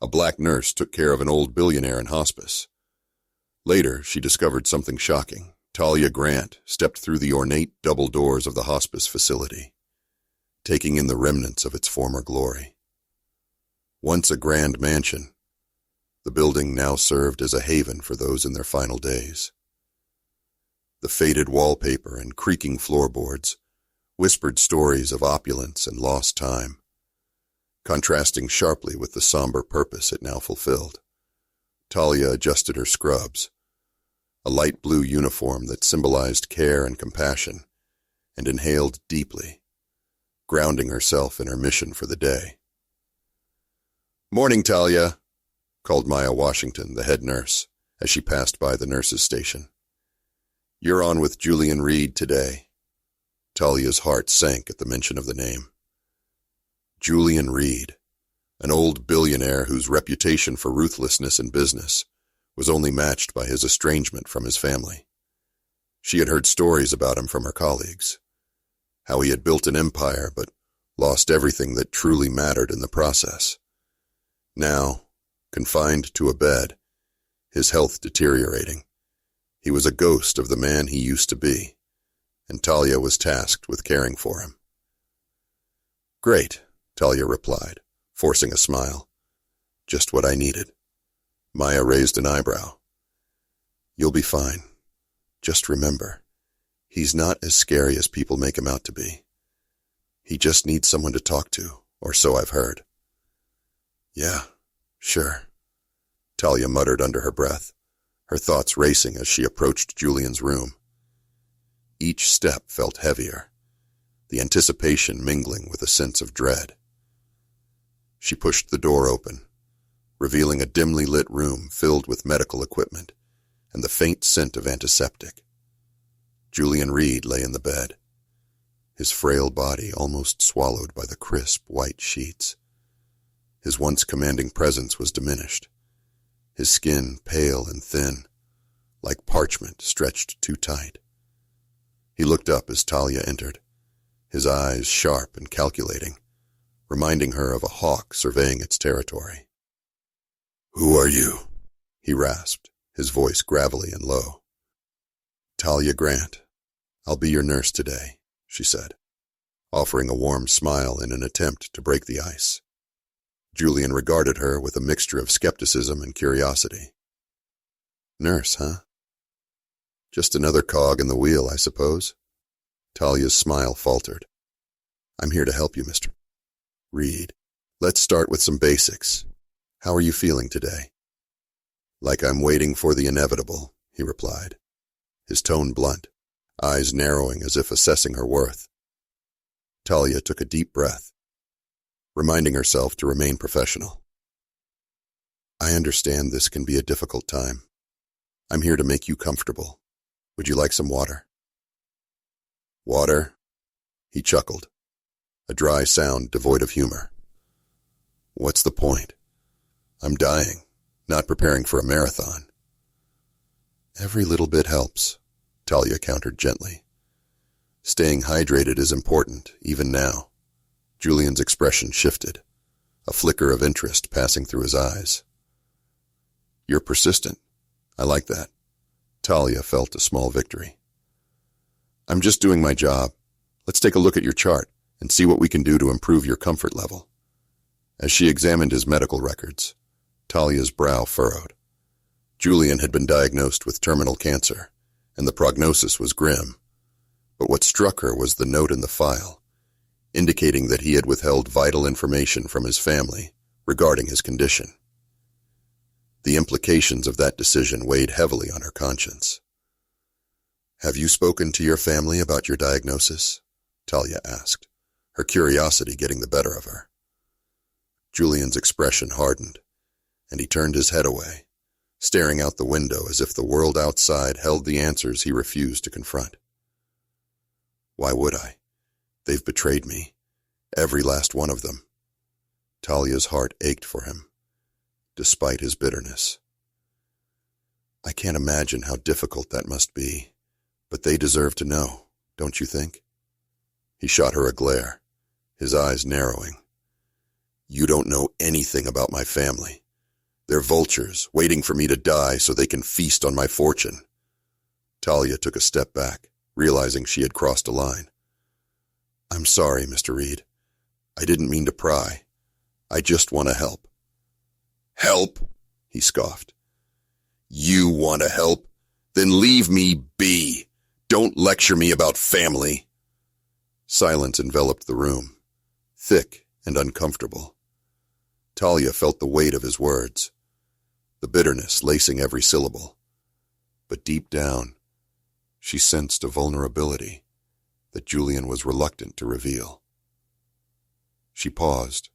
A black nurse took care of an old billionaire in hospice. Later, she discovered something shocking. Talia Grant stepped through the ornate double doors of the hospice facility, taking in the remnants of its former glory. Once a grand mansion, the building now served as a haven for those in their final days. The faded wallpaper and creaking floorboards whispered stories of opulence and lost time, contrasting sharply with the somber purpose it now fulfilled. Talia adjusted her scrubs, a light blue uniform that symbolized care and compassion, and inhaled deeply, grounding herself in her mission for the day. "Morning, Talia," called Maya Washington, the head nurse, as she passed by the nurses' station. "You're on with Julian Reed today." Talia's heart sank at the mention of the name. Julian Reed, an old billionaire whose reputation for ruthlessness in business was only matched by his estrangement from his family. She had heard stories about him from her colleagues, how he had built an empire but lost everything that truly mattered in the process. Now, confined to a bed, his health deteriorating, he was a ghost of the man he used to be, and Talia was tasked with caring for him. "Great," Talia replied, forcing a smile. "Just what I needed." Maya raised an eyebrow. "You'll be fine. Just remember, he's not as scary as people make him out to be. He just needs someone to talk to, or so I've heard." "Yeah, sure," Talia muttered under her breath, her thoughts racing as she approached Julian's room. Each step felt heavier, the anticipation mingling with a sense of dread. She pushed the door open, revealing a dimly lit room filled with medical equipment and the faint scent of antiseptic. Julian Reed lay in the bed, his frail body almost swallowed by the crisp white sheets. His once commanding presence was diminished, his skin pale and thin, like parchment stretched too tight. He looked up as Talia entered, his eyes sharp and calculating, reminding her of a hawk surveying its territory. "Who are you?" he rasped, his voice gravelly and low. "Talia Grant. I'll be your nurse today," she said, offering a warm smile in an attempt to break the ice. Julian regarded her with a mixture of skepticism and curiosity. "Nurse, huh? Just another cog in the wheel, I suppose." Talia's smile faltered. "I'm here to help you, Mr. Reed. Let's start with some basics. How are you feeling today?" "Like I'm waiting for the inevitable," he replied, his tone blunt, eyes narrowing as if assessing her worth. Talia took a deep breath, reminding herself to remain professional. "I understand this can be a difficult time. I'm here to make you comfortable. Would you like some water?" "Water?" He chuckled, a dry sound devoid of humor. "What's the point? I'm dying, not preparing for a marathon." "Every little bit helps," Talia countered gently. "Staying hydrated is important, even now." Julian's expression shifted, a flicker of interest passing through his eyes. "You're persistent. I like that." Talia felt a small victory. "I'm just doing my job. Let's take a look at your chart and see what we can do to improve your comfort level." As she examined his medical records, Talia's brow furrowed. Julian had been diagnosed with terminal cancer, and the prognosis was grim. But what struck her was the note in the file, indicating that he had withheld vital information from his family regarding his condition. The implications of that decision weighed heavily on her conscience. "Have you spoken to your family about your diagnosis?" Talia asked, her curiosity getting the better of her. Julian's expression hardened, and he turned his head away, staring out the window as if the world outside held the answers he refused to confront. "Why would I? They've betrayed me, every last one of them." Talia's heart ached for him, despite his bitterness. "I can't imagine how difficult that must be, but they deserve to know, don't you think?" He shot her a glare, his eyes narrowing. "You don't know anything about my family. They're vultures, waiting for me to die so they can feast on my fortune. Talia took a step back, realizing she had crossed a line. I'm sorry, Mr. Reed. I didn't mean to pry. I just want to help. Help? He scoffed. You want to help? Then leave me be. Don't lecture me about family. Silence enveloped the room, thick and uncomfortable. Talia felt the weight of his words, the bitterness lacing every syllable. But deep down, she sensed a vulnerability that Julian was reluctant to reveal. She paused,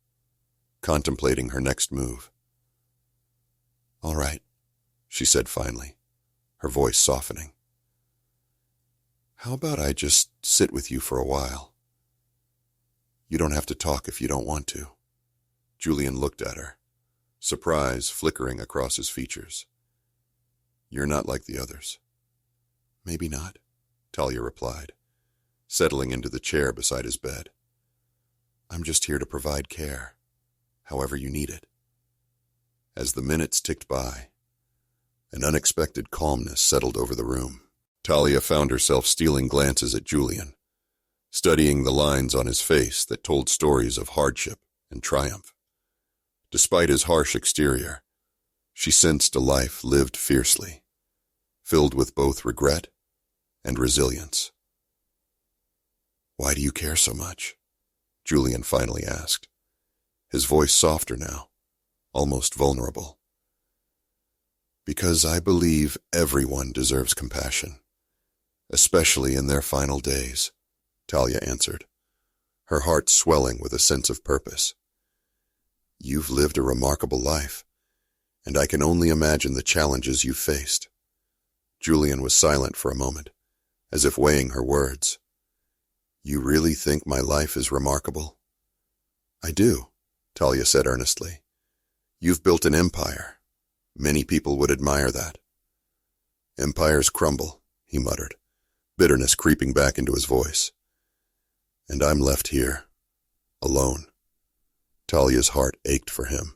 contemplating her next move. All right, she said finally, her voice softening. How about I just sit with you for a while? You don't have to talk if you don't want to. Julian looked at her, surprise flickering across his features. You're not like the others. Maybe not, Talia replied, settling into the chair beside his bed. I'm just here to provide care, however you need it. As the minutes ticked by, an unexpected calmness settled over the room. Talia found herself stealing glances at Julian, studying the lines on his face that told stories of hardship and triumph. Despite his harsh exterior, she sensed a life lived fiercely, filled with both regret and resilience. Why do you care so much? Julian finally asked, his voice softer now, almost vulnerable. Because I believe everyone deserves compassion, especially in their final days, Talia answered, her heart swelling with a sense of purpose. You've lived a remarkable life, and I can only imagine the challenges you've faced. Julian was silent for a moment, as if weighing her words. You really think my life is remarkable? I do, Talia said earnestly. You've built an empire. Many people would admire that. Empires crumble, he muttered, bitterness creeping back into his voice. And I'm left here, alone. Talia's heart ached for him.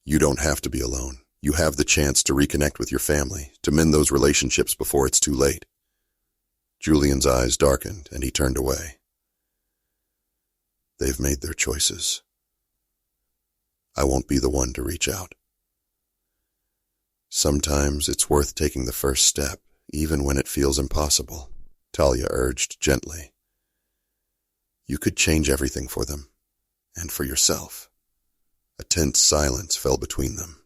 You don't have to be alone. You have the chance to reconnect with your family, to mend those relationships before it's too late. Julian's eyes darkened, and he turned away. They've made their choices. I won't be the one to reach out. Sometimes it's worth taking the first step, even when it feels impossible, Talia urged gently. You could change everything for them, and for yourself. A tense silence fell between them,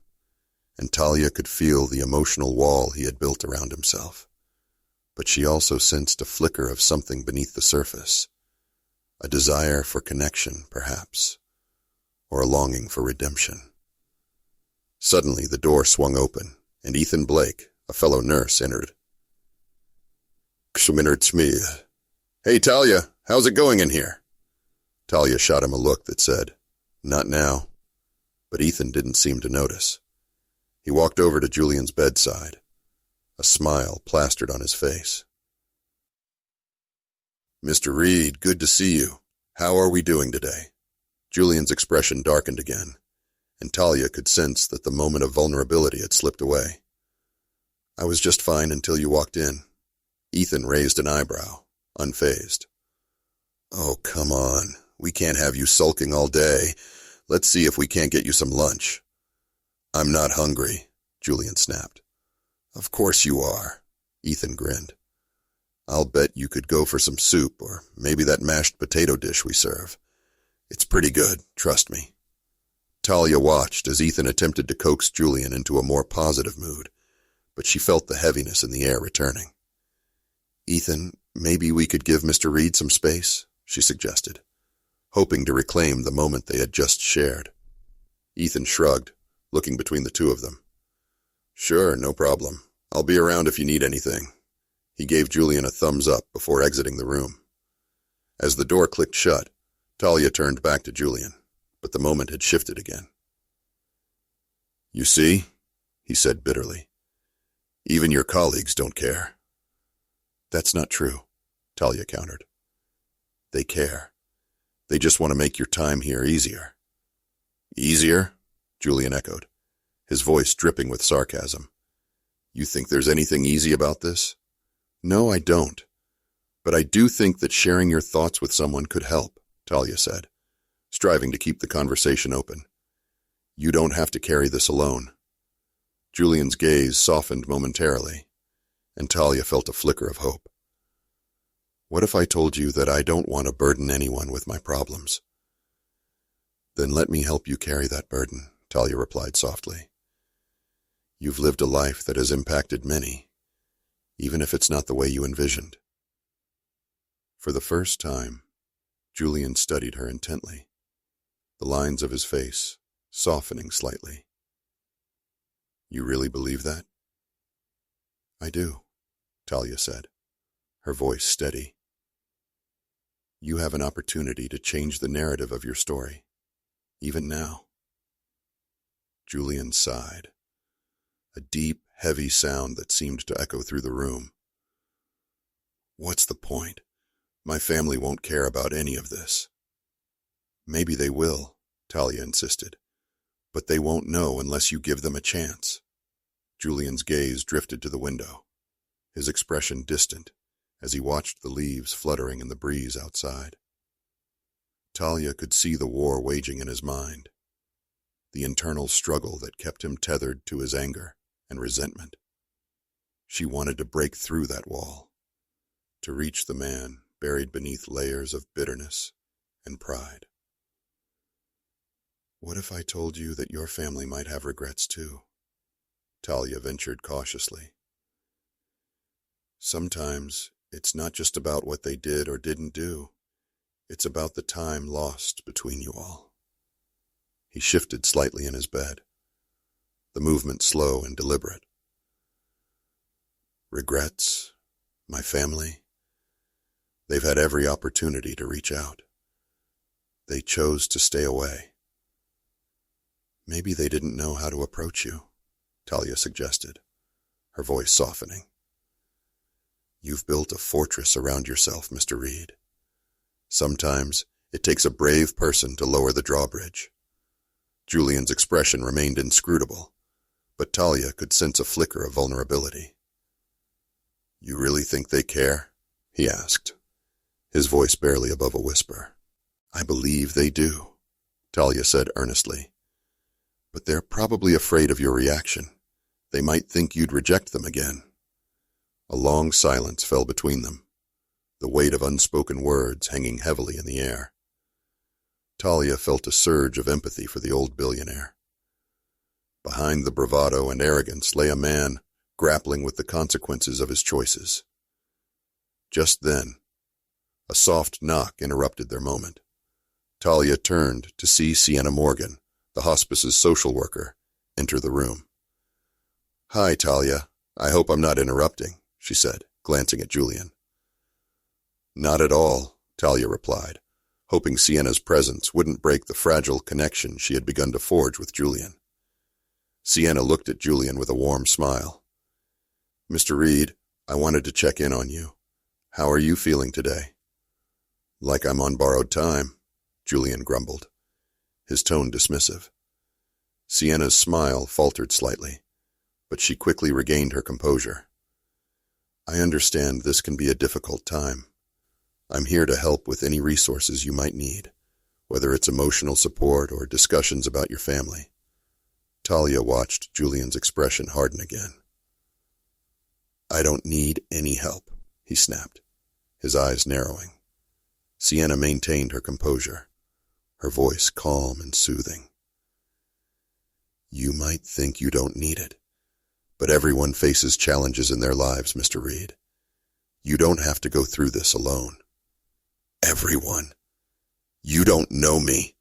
and Talia could feel the emotional wall he had built around himself. But she also sensed a flicker of something beneath the surface, a desire for connection, perhaps, or a longing for redemption. Suddenly, the door swung open, and Ethan Blake, a fellow nurse, entered. Hey, Talia, how's it going in here? Talia shot him a look that said, Not now. But Ethan didn't seem to notice. He walked over to Julian's bedside, a smile plastered on his face. Mr. Reed, good to see you. How are we doing today? Julian's expression darkened again, and Talia could sense that the moment of vulnerability had slipped away. I was just fine until you walked in. Ethan raised an eyebrow, unfazed. Oh, come on. We can't have you sulking all day. Let's see if we can't get you some lunch. I'm not hungry, Julian snapped. Of course you are, Ethan grinned. I'll bet you could go for some soup, or maybe that mashed potato dish we serve. It's pretty good, trust me. Talia watched as Ethan attempted to coax Julian into a more positive mood, but she felt the heaviness in the air returning. Ethan, maybe we could give Mr. Reed some space, she suggested, hoping to reclaim the moment they had just shared. Ethan shrugged, looking between the two of them. Sure, no problem. I'll be around if you need anything. He gave Julian a thumbs up before exiting the room. As the door clicked shut, Talia turned back to Julian, but the moment had shifted again. You see, he said bitterly, even your colleagues don't care. That's not true, Talia countered. They care. They just want to make your time here easier. Easier? Julian echoed. his voice dripping with sarcasm. You think there's anything easy about this? No, I don't. But I do think that sharing your thoughts with someone could help, Talia said, striving to keep the conversation open. You don't have to carry this alone. Julian's gaze softened momentarily, and Talia felt a flicker of hope. What if I told you that I don't want to burden anyone with my problems? Then let me help you carry that burden, Talia replied softly. You've lived a life that has impacted many, even if it's not the way you envisioned. For the first time, Julian studied her intently, the lines of his face softening slightly. You really believe that? I do, Talia said, her voice steady. You have an opportunity to change the narrative of your story, even now. Julian sighed, a deep, heavy sound that seemed to echo through the room. What's the point? My family won't care about any of this. Maybe they will, Talia insisted, but they won't know unless you give them a chance. Julian's gaze drifted to the window, his expression distant as he watched the leaves fluttering in the breeze outside. Talia could see the war waging in his mind, the internal struggle that kept him tethered to his anger and resentment. She wanted to break through that wall, to reach the man buried beneath layers of bitterness and pride. What if I told you that your family might have regrets too? Talia ventured cautiously. Sometimes it's not just about what they did or didn't do. It's about the time lost between you all. He shifted slightly in his bed, the movement slow and deliberate. Regrets? My family? They've had every opportunity to reach out. They chose to stay away. Maybe they didn't know how to approach you, Talia suggested, her voice softening. You've built a fortress around yourself, Mr. Reed. Sometimes it takes a brave person to lower the drawbridge. Julian's expression remained inscrutable, but Talia could sense a flicker of vulnerability. You really think they care? He asked, his voice barely above a whisper. I believe they do, Talia said earnestly. But they're probably afraid of your reaction. They might think you'd reject them again. A long silence fell between them, the weight of unspoken words hanging heavily in the air. Talia felt a surge of empathy for the old billionaire. Behind the bravado and arrogance lay a man grappling with the consequences of his choices. Just then, a soft knock interrupted their moment. Talia turned to see Sienna Morgan, the hospice's social worker, enter the room. Hi, Talia. I hope I'm not interrupting, she said, glancing at Julian. Not at all, Talia replied, hoping Sienna's presence wouldn't break the fragile connection she had begun to forge with Julian. Sienna looked at Julian with a warm smile. Mr. Reed, I wanted to check in on you. How are you feeling today? Like I'm on borrowed time, Julian grumbled, his tone dismissive. Sienna's smile faltered slightly, but she quickly regained her composure. I understand this can be a difficult time. I'm here to help with any resources you might need, whether it's emotional support or discussions about your family. Talia watched Julian's expression harden again. I don't need any help, he snapped, his eyes narrowing. Sienna maintained her composure, her voice calm and soothing. You might think you don't need it, but everyone faces challenges in their lives, Mr. Reed. You don't have to go through this alone. Everyone. You don't know me,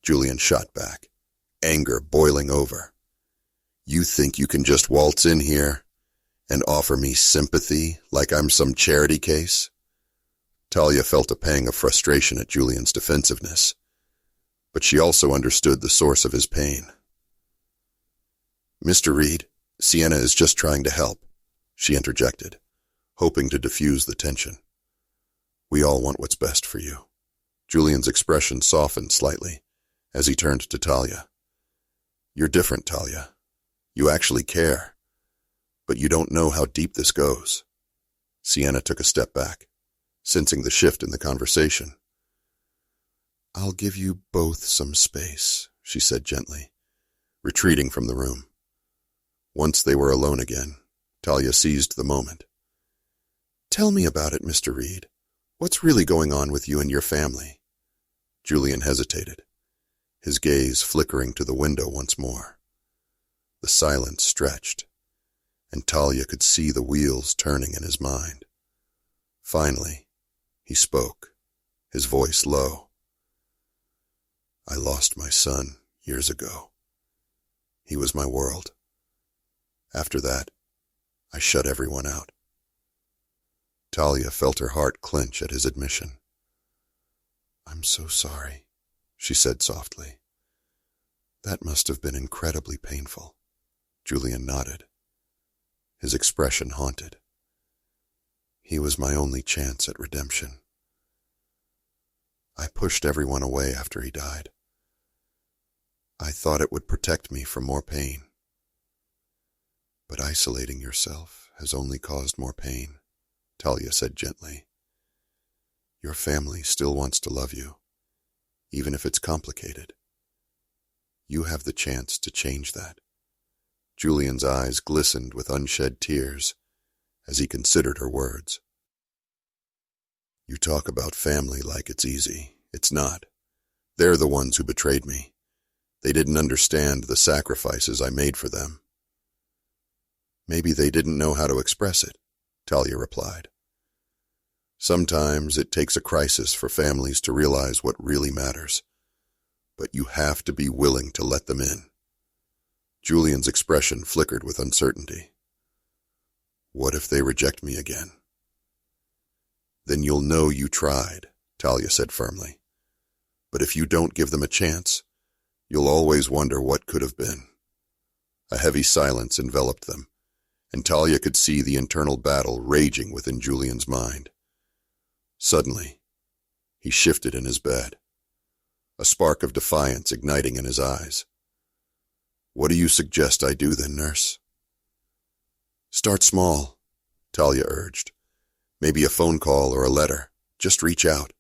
Julian shot back, anger boiling over. You think you can just waltz in here and offer me sympathy like I'm some charity case? Talia felt a pang of frustration at Julian's defensiveness, but she also understood the source of his pain. Mr. Reed, Sienna is just trying to help, she interjected, hoping to diffuse the tension. We all want what's best for you. Julian's expression softened slightly as he turned to Talia. You're different, Talia. You actually care, but you don't know how deep this goes. Sienna took a step back, sensing the shift in the conversation. I'll give you both some space, she said gently, retreating from the room. Once they were alone again, Talia seized the moment. Tell me about it, Mr. Reed. What's really going on with you and your family? Julian hesitated, his gaze flickering to the window once more. The silence stretched, and Talia could see the wheels turning in his mind. Finally, he spoke, his voice low. I lost my son years ago. He was my world. After that, I shut everyone out. Talia felt her heart clench at his admission. I'm so sorry, she said softly. That must have been incredibly painful. Julian nodded, his expression haunted. He was my only chance at redemption. I pushed everyone away after he died. I thought it would protect me from more pain. But isolating yourself has only caused more pain, Talia said gently. Your family still wants to love you, even if it's complicated. You have the chance to change that. Julian's eyes glistened with unshed tears as he considered her words. You talk about family like it's easy. It's not. They're the ones who betrayed me. They didn't understand the sacrifices I made for them. Maybe they didn't know how to express it, Talia replied. Sometimes it takes a crisis for families to realize what really matters, but you have to be willing to let them in. Julian's expression flickered with uncertainty. What if they reject me again? Then you'll know you tried, Talia said firmly. But if you don't give them a chance, you'll always wonder what could have been. A heavy silence enveloped them, and Talia could see the internal battle raging within Julian's mind. Suddenly, he shifted in his bed, a spark of defiance igniting in his eyes. What do you suggest I do then, nurse? Start small, Talia urged. Maybe a phone call or a letter. Just reach out.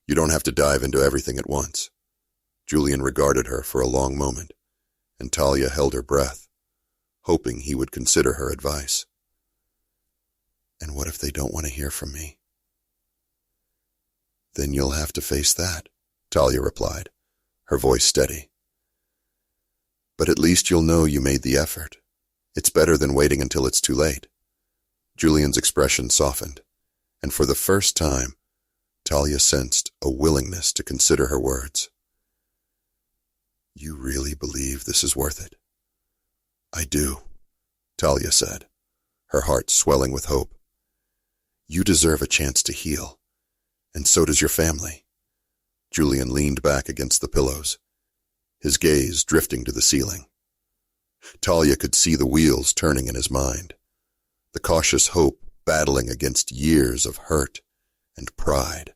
You don't have to dive into everything at once. Julian regarded her for a long moment, and Talia held her breath, hoping he would consider her advice. And what if they don't want to hear from me? Then you'll have to face that, Talia replied, her voice steady. But at least you'll know you made the effort. It's better than waiting until it's too late. Julian's expression softened, and for the first time, Talia sensed a willingness to consider her words. You really believe this is worth it? I do, Talia said, her heart swelling with hope. You deserve a chance to heal, and so does your family. Julian leaned back against the pillows, his gaze drifting to the ceiling. Talia could see the wheels turning in his mind, the cautious hope battling against years of hurt and pride.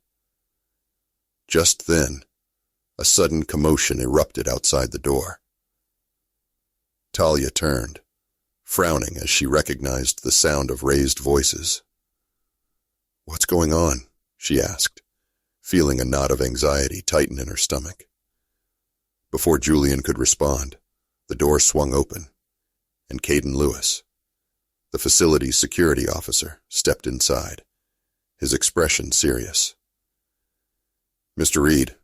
Just then, a sudden commotion erupted outside the door. Talia turned, frowning as she recognized the sound of raised voices. What's going on? She asked, feeling a knot of anxiety tighten in her stomach. Before Julian could respond, the door swung open, and Caden Lewis, the facility's security officer, stepped inside, his expression serious. Mr. Reed,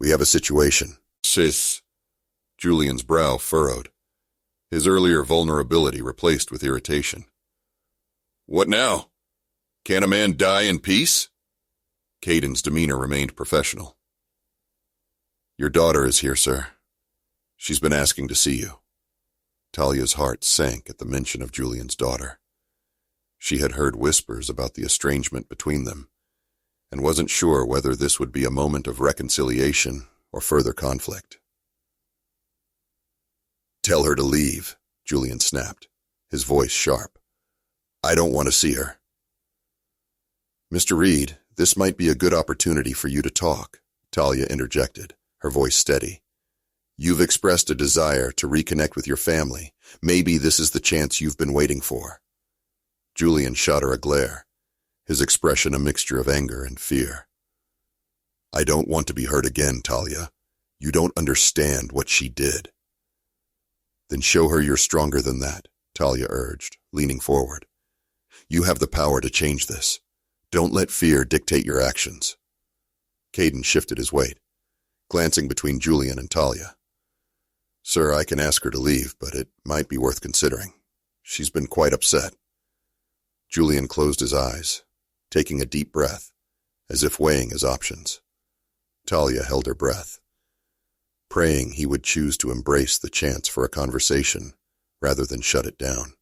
we have a situation. Sis. Julian's brow furrowed, his earlier vulnerability replaced with irritation. What now? Can a man die in peace? Caden's demeanor remained professional. Your daughter is here, sir. She's been asking to see you. Talia's heart sank at the mention of Julian's daughter. She had heard whispers about the estrangement between them, and wasn't sure whether this would be a moment of reconciliation or further conflict. Tell her to leave, Julian snapped, his voice sharp. I don't want to see her. Mr. Reed, this might be a good opportunity for you to talk, Talia interjected, her voice steady. You've expressed a desire to reconnect with your family. Maybe this is the chance you've been waiting for. Julian shot her a glare, his expression a mixture of anger and fear. I don't want to be hurt again, Talia. You don't understand what she did. Then show her you're stronger than that, Talia urged, leaning forward. You have the power to change this. Don't let fear dictate your actions. Caden shifted his weight, glancing between Julian and Talia. Sir, I can ask her to leave, but it might be worth considering. She's been quite upset. Julian closed his eyes, taking a deep breath, as if weighing his options. Talia held her breath, praying he would choose to embrace the chance for a conversation rather than shut it down.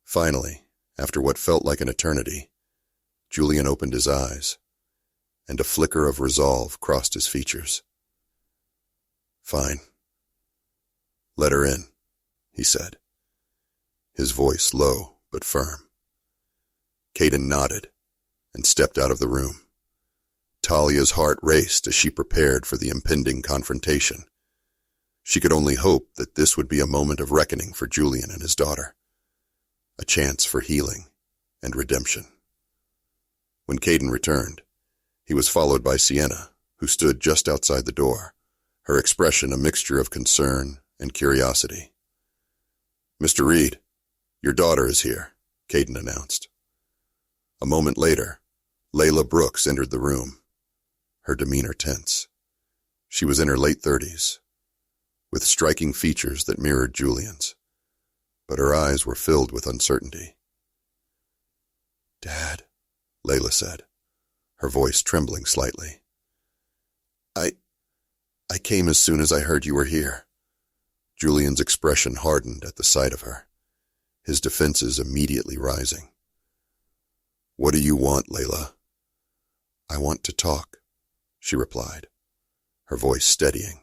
Finally, after what felt like an eternity, Julian opened his eyes, and a flicker of resolve crossed his features. Fine. Let her in, he said, his voice low but firm. Caden nodded and stepped out of the room. Talia's heart raced as she prepared for the impending confrontation. She could only hope that this would be a moment of reckoning for Julian and his daughter, a chance for healing and redemption. When Caden returned, he was followed by Sienna, who stood just outside the door, her expression a mixture of concern and curiosity. Mr. Reed, your daughter is here, Caden announced. A moment later, Layla Brooks entered the room, her demeanor tense. She was in her late 30s, with striking features that mirrored Julian's, but her eyes were filled with uncertainty. Dad, Layla said, her voice trembling slightly. I came as soon as I heard you were here. Julian's expression hardened at the sight of her, his defenses immediately rising. What do you want, Layla? I want to talk, she replied, her voice steadying.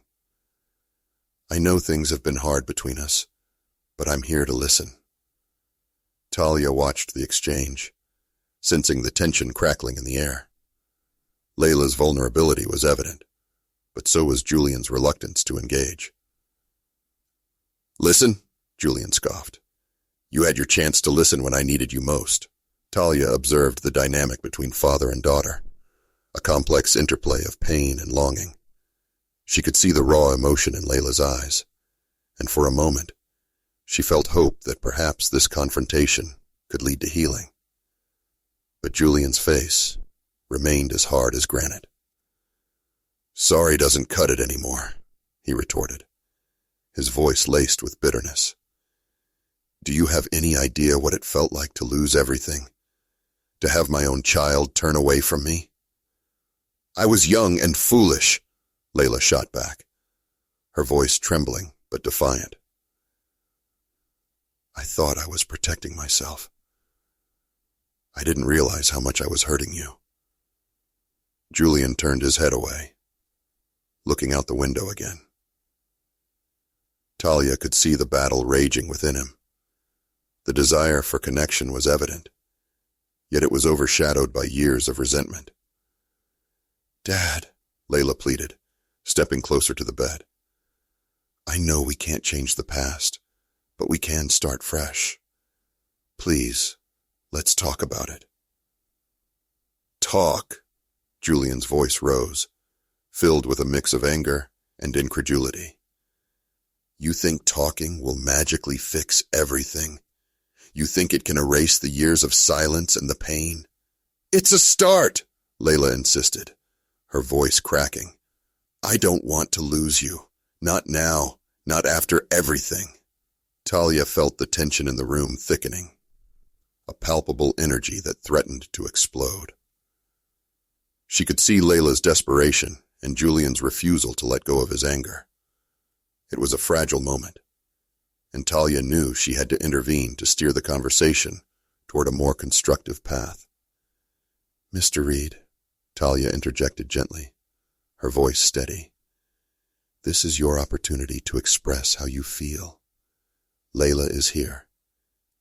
I know things have been hard between us, but I'm here to listen. Talia watched the exchange, sensing the tension crackling in the air. Layla's vulnerability was evident, but so was Julian's reluctance to engage. Listen, Julian scoffed. You had your chance to listen when I needed you most. Talia observed the dynamic between father and daughter, a complex interplay of pain and longing. She could see the raw emotion in Layla's eyes, and for a moment, she felt hope that perhaps this confrontation could lead to healing. But Julian's face remained as hard as granite. Sorry doesn't cut it anymore, he retorted, his voice laced with bitterness. Do you have any idea what it felt like to lose everything? To have my own child turn away from me? I was young and foolish, Layla shot back, her voice trembling but defiant. I thought I was protecting myself. I didn't realize how much I was hurting you. Julian turned his head away, looking out the window again. Talia could see the battle raging within him. The desire for connection was evident, yet it was overshadowed by years of resentment. Dad, Layla pleaded, stepping closer to the bed. I know we can't change the past, but we can start fresh. Please, let's talk about it. Talk, Julian's voice rose, filled with a mix of anger and incredulity. You think talking will magically fix everything? You think it can erase the years of silence and the pain? It's a start, Layla insisted, her voice cracking. I don't want to lose you. Not now, not after everything. Talia felt the tension in the room thickening, a palpable energy that threatened to explode. She could see Layla's desperation and Julian's refusal to let go of his anger. It was a fragile moment, and Talia knew she had to intervene to steer the conversation toward a more constructive path. Mr. Reed, Talia interjected gently, her voice steady. This is your opportunity to express how you feel. Layla is here,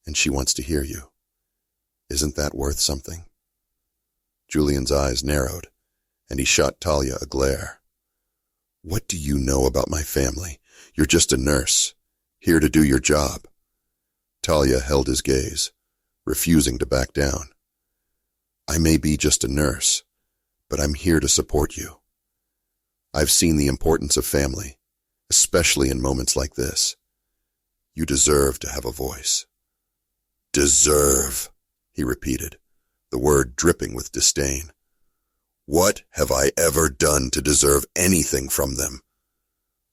and she wants to hear you. Isn't that worth something? Julian's eyes narrowed, and he shot Talia a glare. What do you know about my family? You're just a nurse, here to do your job. Talia held his gaze, refusing to back down. I may be just a nurse, but I'm here to support you. I've seen the importance of family, especially in moments like this. You deserve to have a voice. Deserve, he repeated, the word dripping with disdain. What have I ever done to deserve anything from them?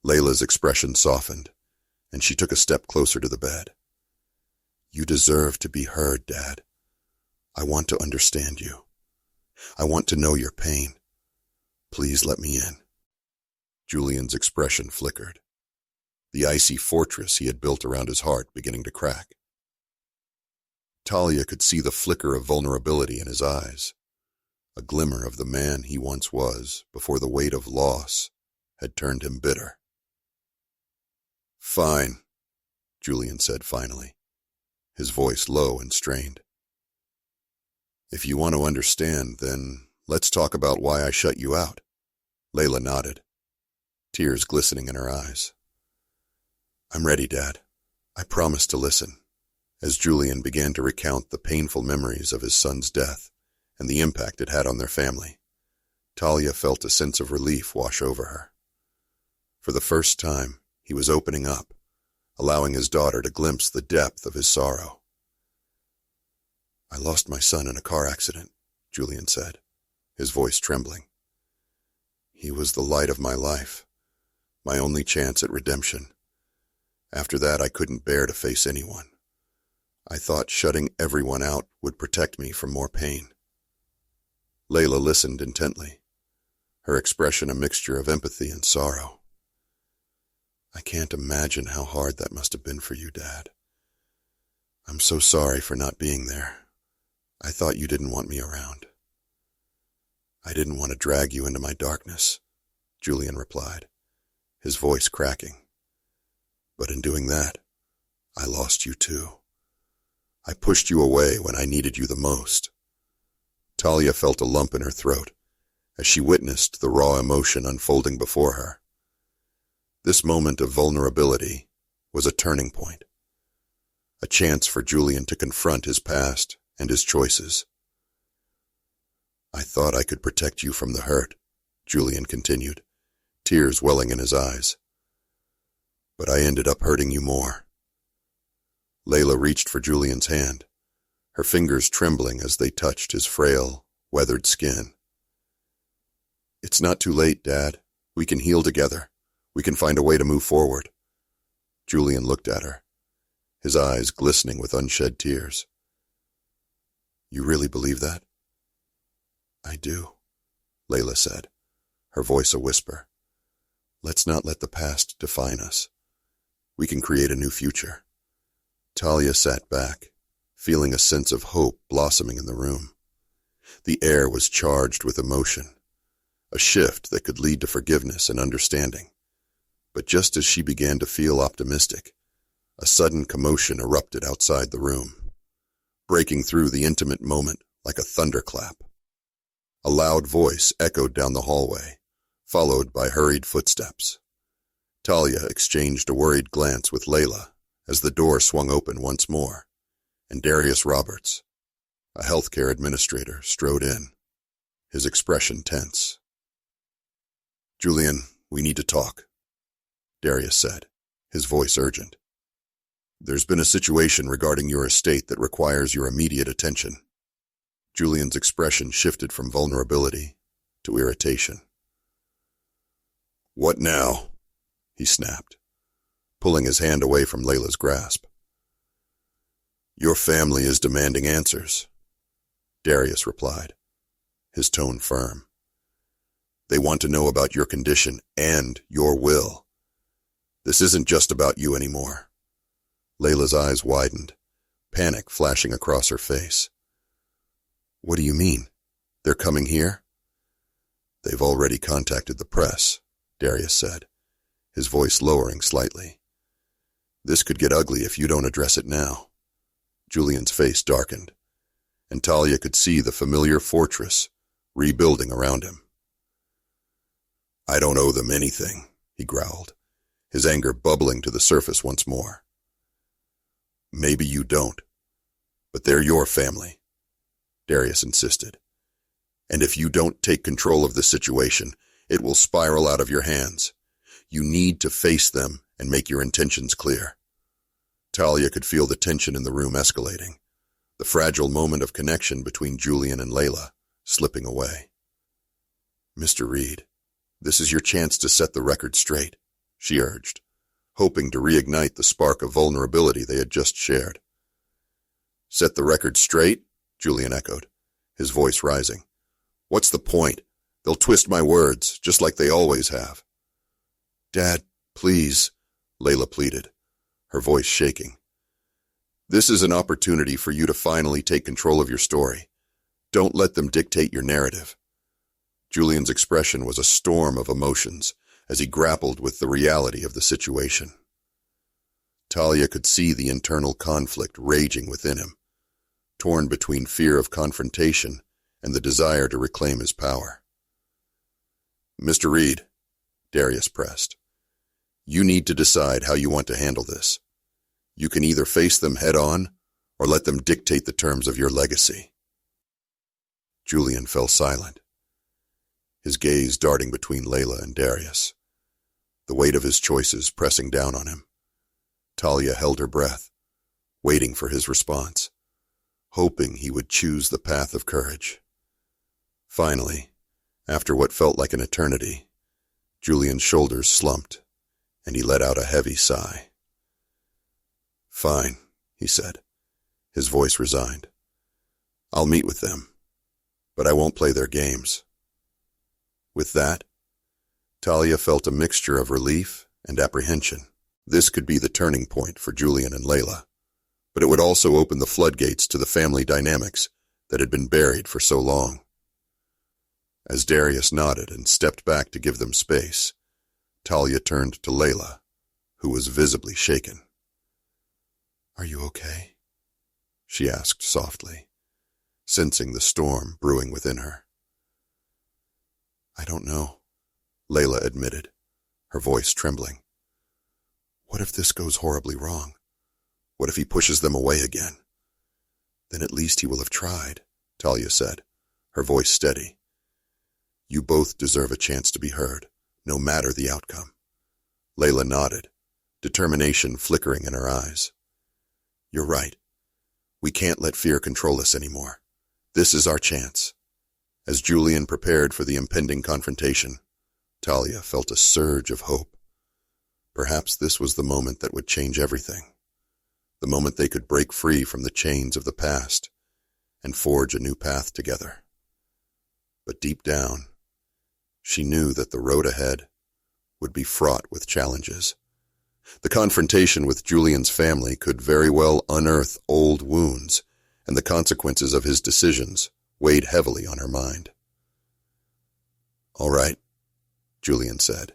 Layla's expression softened, and she took a step closer to the bed. You deserve to be heard, Dad. I want to understand you. I want to know your pain. Please let me in. Julian's expression flickered, the icy fortress he had built around his heart beginning to crack. Talia could see the flicker of vulnerability in his eyes, a glimmer of the man he once was before the weight of loss had turned him bitter. Fine, Julian said finally, his voice low and strained. If you want to understand, then let's talk about why I shut you out. Layla nodded, tears glistening in her eyes. I'm ready, Dad. I promise to listen. As Julian began to recount the painful memories of his son's death and the impact it had on their family, Talia felt a sense of relief wash over her. For the first time, he was opening up, allowing his daughter to glimpse the depth of his sorrow. I lost my son in a car accident, Julian said, his voice trembling. He was the light of my life, my only chance at redemption. After that, I couldn't bear to face anyone. I thought shutting everyone out would protect me from more pain. Layla listened intently, her expression a mixture of empathy and sorrow. I can't imagine how hard that must have been for you, Dad. I'm so sorry for not being there. I thought you didn't want me around. I didn't want to drag you into my darkness, Julian replied, his voice cracking. But in doing that, I lost you too. I pushed you away when I needed you the most. Talia felt a lump in her throat as she witnessed the raw emotion unfolding before her. This moment of vulnerability was a turning point, a chance for Julian to confront his past and his choices. I thought I could protect you from the hurt, Julian continued, tears welling in his eyes. But I ended up hurting you more. Layla reached for Julian's hand, her fingers trembling as they touched his frail, weathered skin. It's not too late, Dad. We can heal together. We can find a way to move forward. Julian looked at her, his eyes glistening with unshed tears. You really believe that? I do, Layla said, her voice a whisper. Let's not let the past define us. We can create a new future. Talia sat back, feeling a sense of hope blossoming in the room. The air was charged with emotion, a shift that could lead to forgiveness and understanding. But just as she began to feel optimistic, a sudden commotion erupted outside the room, breaking through the intimate moment like a thunderclap. A loud voice echoed down the hallway, followed by hurried footsteps. Talia exchanged a worried glance with Layla as the door swung open once more, and Darius Roberts, a healthcare administrator, strode in, his expression tense. Julian, we need to talk, Darius said, his voice urgent. There's been a situation regarding your estate that requires your immediate attention. Julian's expression shifted from vulnerability to irritation. What now? He snapped, pulling his hand away from Layla's grasp. Your family is demanding answers, Darius replied, his tone firm. They want to know about your condition and your will. This isn't just about you anymore. Layla's eyes widened, panic flashing across her face. What do you mean? They're coming here? They've already contacted the press, Darius said, his voice lowering slightly. This could get ugly if you don't address it now. Julian's face darkened, and Talia could see the familiar fortress rebuilding around him. I don't owe them anything, he growled, his anger bubbling to the surface once more. Maybe you don't, but they're your family, Darius insisted. And if you don't take control of the situation, it will spiral out of your hands. You need to face them and make your intentions clear. Talia could feel the tension in the room escalating, the fragile moment of connection between Julian and Layla slipping away. Mr. Reed, this is your chance to set the record straight, she urged, hoping to reignite the spark of vulnerability they had just shared. Set the record straight? Julian echoed, his voice rising. What's the point? They'll twist my words, just like they always have. Dad, please, Layla pleaded, her voice shaking. This is an opportunity for you to finally take control of your story. Don't let them dictate your narrative. Julian's expression was a storm of emotions as he grappled with the reality of the situation. Talia could see the internal conflict raging within him, torn between fear of confrontation and the desire to reclaim his power. Mr. Reed, Darius pressed, you need to decide how you want to handle this. You can either face them head-on or let them dictate the terms of your legacy. Julian fell silent, his gaze darting between Layla and Darius, the weight of his choices pressing down on him. Talia held her breath, waiting for his response, hoping he would choose the path of courage. Finally, after what felt like an eternity, Julian's shoulders slumped, and he let out a heavy sigh. Fine, he said, his voice resigned. I'll meet with them, but I won't play their games. With that, Talia felt a mixture of relief and apprehension. This could be the turning point for Julian and Layla, but it would also open the floodgates to the family dynamics that had been buried for so long. As Darius nodded and stepped back to give them space, Talia turned to Layla, who was visibly shaken. Are you okay? She asked softly, sensing the storm brewing within her. I don't know, Layla admitted, her voice trembling. What if this goes horribly wrong? What if he pushes them away again? Then at least he will have tried, Talia said, her voice steady. You both deserve a chance to be heard, no matter the outcome. Layla nodded, determination flickering in her eyes. You're right. We can't let fear control us anymore. This is our chance. As Julian prepared for the impending confrontation, Talia felt a surge of hope. Perhaps this was the moment that would change everything. The moment they could break free from the chains of the past and forge a new path together. But deep down, she knew that the road ahead would be fraught with challenges. The confrontation with Julian's family could very well unearth old wounds, and the consequences of his decisions weighed heavily on her mind. All right, Julian said,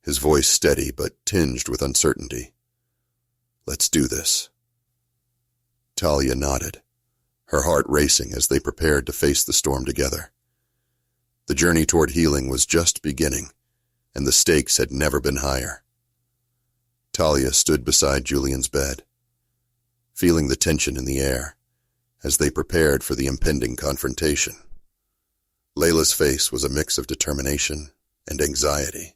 his voice steady but tinged with uncertainty. Let's do this. Talia nodded, her heart racing as they prepared to face the storm together. The journey toward healing was just beginning, and the stakes had never been higher. Talia stood beside Julian's bed, feeling the tension in the air as they prepared for the impending confrontation. Layla's face was a mix of determination and anxiety,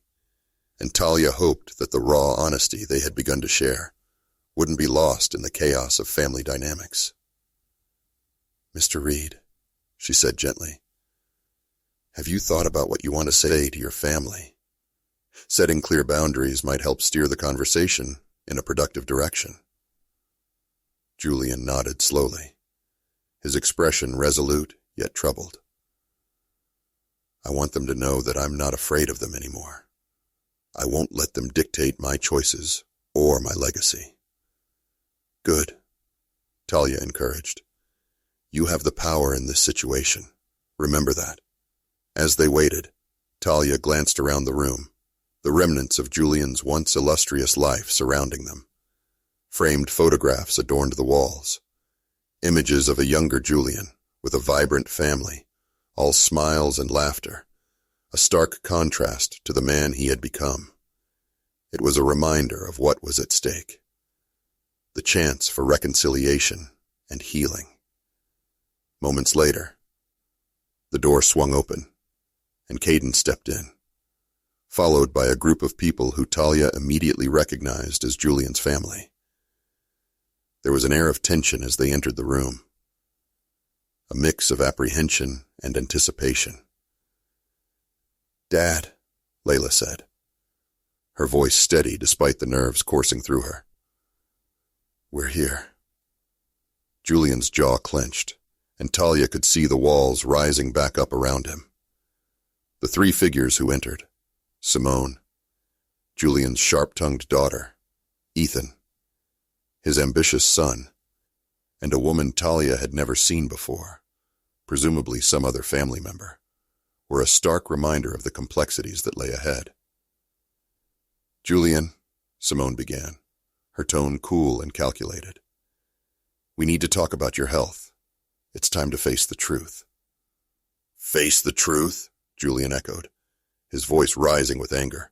and Talia hoped that the raw honesty they had begun to share wouldn't be lost in the chaos of family dynamics. Mr. Reed, she said gently, have you thought about what you want to say to your family? Setting clear boundaries might help steer the conversation in a productive direction. Julian nodded slowly, his expression resolute yet troubled. I want them to know that I'm not afraid of them anymore. I won't let them dictate my choices or my legacy. Good, Talia encouraged. You have the power in this situation. Remember that. As they waited, Talia glanced around the room, the remnants of Julian's once illustrious life surrounding them. Framed photographs adorned the walls, images of a younger Julian with a vibrant family, all smiles and laughter, a stark contrast to the man he had become. It was a reminder of what was at stake. The chance for reconciliation and healing. Moments later, the door swung open, and Caden stepped in, followed by a group of people who Talia immediately recognized as Julian's family. There was an air of tension as they entered the room, a mix of apprehension and anticipation. "Dad," Layla said, her voice steady despite the nerves coursing through her. "We're here." Julian's jaw clenched, and Talia could see the walls rising back up around him. The three figures who entered, Simone, Julian's sharp-tongued daughter, Ethan, his ambitious son, and a woman Talia had never seen before, presumably some other family member, were a stark reminder of the complexities that lay ahead. "Julian," Simone began, her tone cool and calculated. "We need to talk about your health. It's time to face the truth." "Face the truth?" Julian echoed, his voice rising with anger.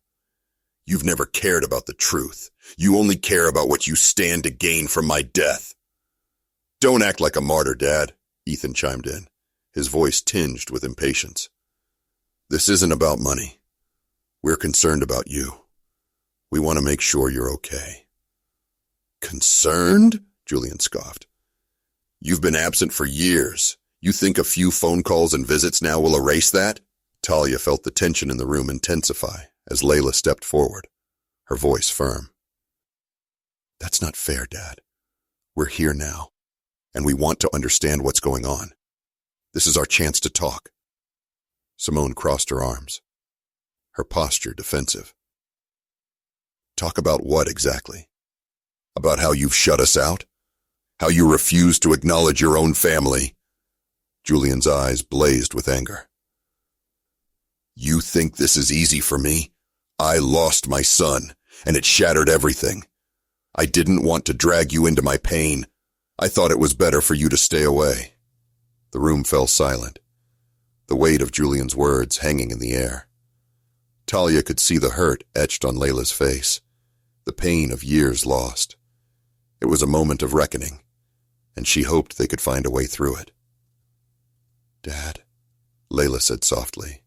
"You've never cared about the truth. You only care about what you stand to gain from my death." "Don't act like a martyr, Dad," Ethan chimed in, his voice tinged with impatience. "This isn't about money. We're concerned about you. We want to make sure you're okay." "Concerned?" Julian scoffed. "You've been absent for years. You think a few phone calls and visits now will erase that?" Talia felt the tension in the room intensify as Layla stepped forward, her voice firm. "That's not fair, Dad. We're here now, and we want to understand what's going on. This is our chance to talk." Simone crossed her arms, her posture defensive. "Talk about what exactly? About how you've shut us out? How you refuse to acknowledge your own family?" Julian's eyes blazed with anger. "You think this is easy for me? I lost my son, and it shattered everything. I didn't want to drag you into my pain. I thought it was better for you to stay away." The room fell silent, the weight of Julian's words hanging in the air. Talia could see the hurt etched on Layla's face, the pain of years lost. It was a moment of reckoning, and she hoped they could find a way through it. "Dad," Layla said softly,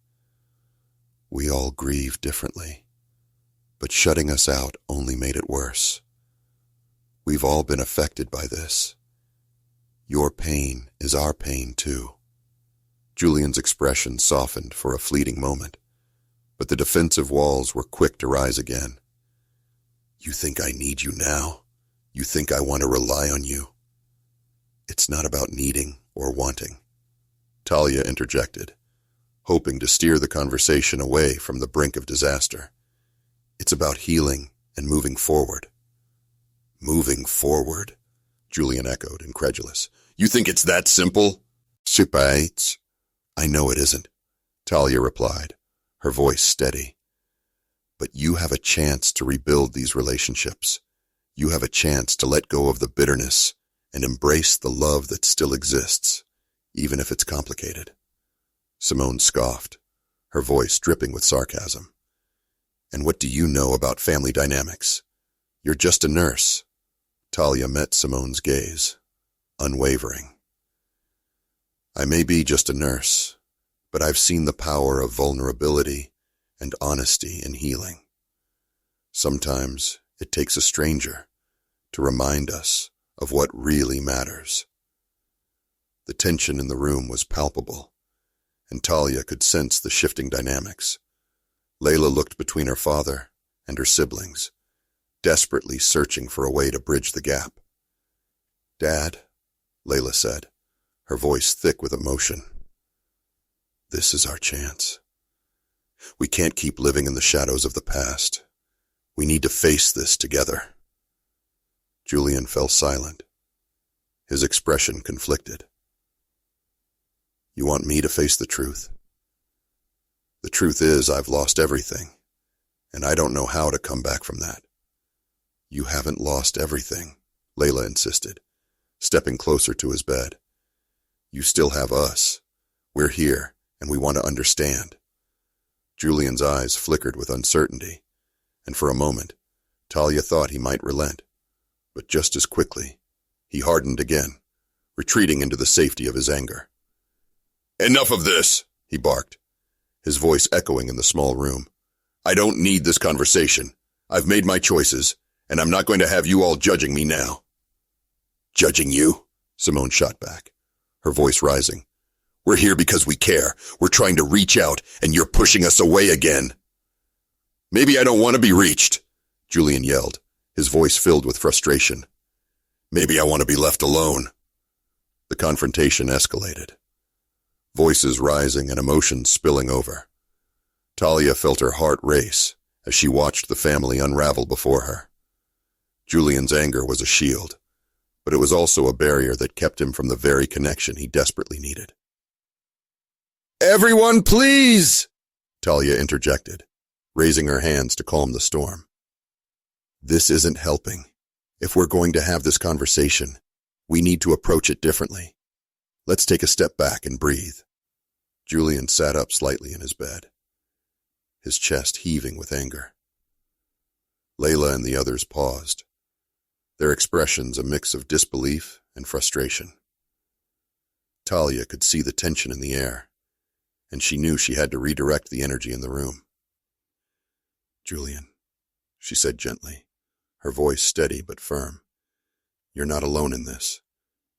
"we all grieve differently, but shutting us out only made it worse. We've all been affected by this. Your pain is our pain, too." Julian's expression softened for a fleeting moment, but the defensive walls were quick to rise again. "You think I need you now? You think I want to rely on you?" "It's not about needing or wanting," Talia interjected, hoping to steer the conversation away from the brink of disaster. "It's about healing and moving forward." "Moving forward?" Julian echoed, incredulous. "You think it's that simple?" "Super. I know it isn't," Talia replied, her voice steady. "But you have a chance to rebuild these relationships. You have a chance to let go of the bitterness and embrace the love that still exists, even if it's complicated." Simone scoffed, her voice dripping with sarcasm. "And what do you know about family dynamics? You're just a nurse." Talia met Simone's gaze, unwavering. "I may be just a nurse, but I've seen the power of vulnerability and honesty in healing. Sometimes it takes a stranger to remind us of what really matters." The tension in the room was palpable, and Talia could sense the shifting dynamics. Layla looked between her father and her siblings, desperately searching for a way to bridge the gap. "Dad," Layla said, her voice thick with emotion, "this is our chance. We can't keep living in the shadows of the past. We need to face this together." Julian fell silent, his expression conflicted. "You want me to face the truth?" "The truth is I've lost everything, and I don't know how to come back from that." "You haven't lost everything," Layla insisted, stepping closer to his bed. "You still have us. We're here, and we want to understand." Julian's eyes flickered with uncertainty, and for a moment, Talia thought he might relent. But just as quickly, he hardened again, retreating into the safety of his anger. "Enough of this," he barked, his voice echoing in the small room. "I don't need this conversation. I've made my choices, and I'm not going to have you all judging me now." "Judging you?" Simone shot back, her voice rising. "We're here because we care. We're trying to reach out, and you're pushing us away again." "Maybe I don't want to be reached," Julian yelled, his voice filled with frustration. "Maybe I want to be left alone." The confrontation escalated, voices rising and emotions spilling over. Talia felt her heart race as she watched the family unravel before her. Julian's anger was a shield, but it was also a barrier that kept him from the very connection he desperately needed. "Everyone, please!" Talia interjected, raising her hands to calm the storm. "This isn't helping. If we're going to have this conversation, we need to approach it differently. Let's take a step back and breathe." Julian sat up slightly in his bed, his chest heaving with anger. Layla and the others paused, their expressions a mix of disbelief and frustration. Talia could see the tension in the air, and she knew she had to redirect the energy in the room. "Julian," she said gently, her voice steady but firm, "you're not alone in this.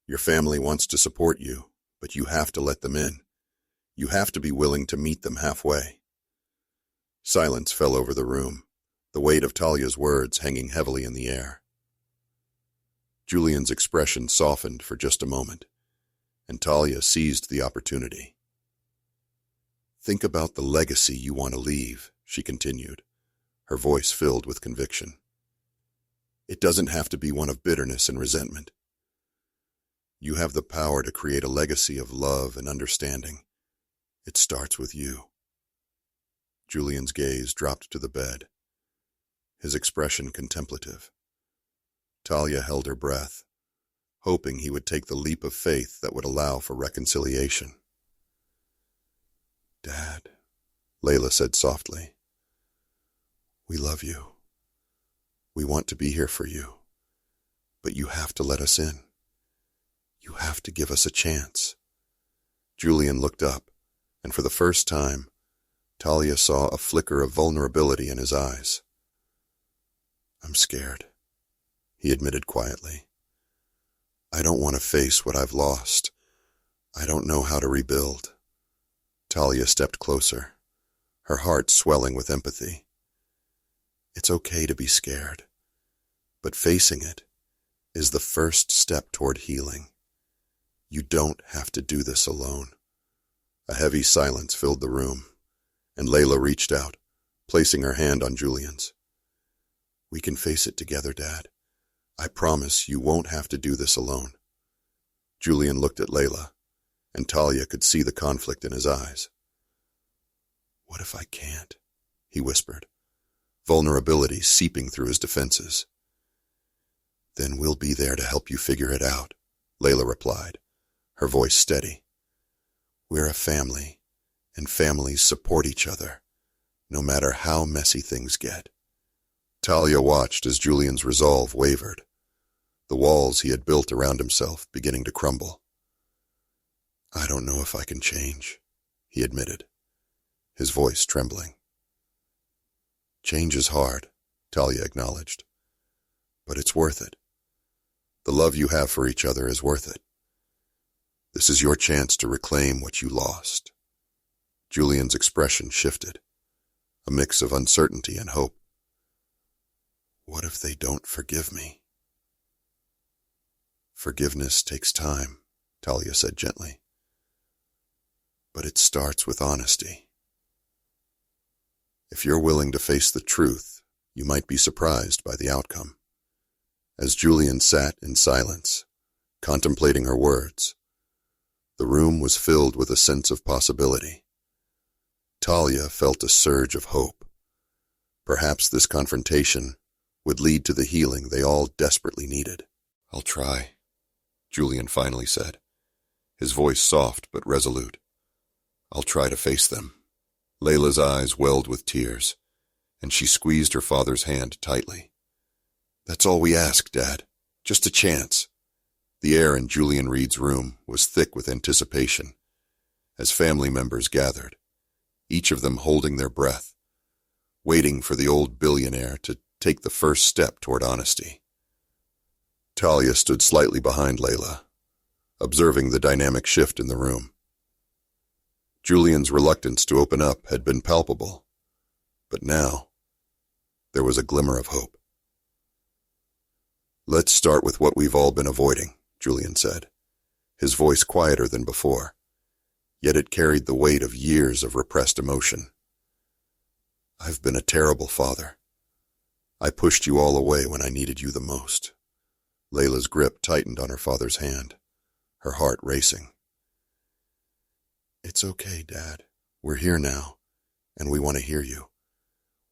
Your family wants to support you, but you have to let them in. You have to be willing to meet them halfway." Silence fell over the room, the weight of Talia's words hanging heavily in the air. Julian's expression softened for just a moment, and Talia seized the opportunity. "Think about the legacy you want to leave," she continued, her voice filled with conviction. "It doesn't have to be one of bitterness and resentment. You have the power to create a legacy of love and understanding. It starts with you." Julian's gaze dropped to the bed, his expression contemplative. Talia held her breath, hoping he would take the leap of faith that would allow for reconciliation. "Dad," Layla said softly, "we love you. We want to be here for you, but you have to let us in. You have to give us a chance." Julian looked up, and for the first time, Talia saw a flicker of vulnerability in his eyes. "I'm scared," he admitted quietly. "I don't want to face what I've lost. I don't know how to rebuild." Talia stepped closer, her heart swelling with empathy. "It's okay to be scared, but facing it is the first step toward healing. You don't have to do this alone." A heavy silence filled the room, and Layla reached out, placing her hand on Julian's. "We can face it together, Dad. I promise you won't have to do this alone." Julian looked at Layla, and Talia could see the conflict in his eyes. "What if I can't?" he whispered, vulnerability seeping through his defenses. "Then we'll be there to help you figure it out," Layla replied, her voice steady. "We're a family, and families support each other, no matter how messy things get." Talia watched as Julian's resolve wavered, the walls he had built around himself beginning to crumble. "I don't know if I can change," he admitted, his voice trembling. "Change is hard," Talia acknowledged, "but it's worth it. The love you have for each other is worth it. This is your chance to reclaim what you lost." Julian's expression shifted, a mix of uncertainty and hope. "What if they don't forgive me?" "Forgiveness takes time," Talia said gently. "But it starts with honesty. If you're willing to face the truth, you might be surprised by the outcome." As Julian sat in silence, contemplating her words, the room was filled with a sense of possibility. Talia felt a surge of hope. Perhaps this confrontation would lead to the healing they all desperately needed. "I'll try," Julian finally said, his voice soft but resolute. "I'll try to face them." Layla's eyes welled with tears, and she squeezed her father's hand tightly. "That's all we ask, Dad. Just a chance." The air in Julian Reed's room was thick with anticipation as family members gathered, each of them holding their breath, waiting for the old billionaire to take the first step toward honesty. Talia stood slightly behind Layla, observing the dynamic shift in the room. Julian's reluctance to open up had been palpable, but now there was a glimmer of hope. "Let's start with what we've all been avoiding," Julian said, his voice quieter than before, yet it carried the weight of years of repressed emotion. "I've been a terrible father. I pushed you all away when I needed you the most." Layla's grip tightened on her father's hand, her heart racing. "It's okay, Dad. We're here now, and we want to hear you.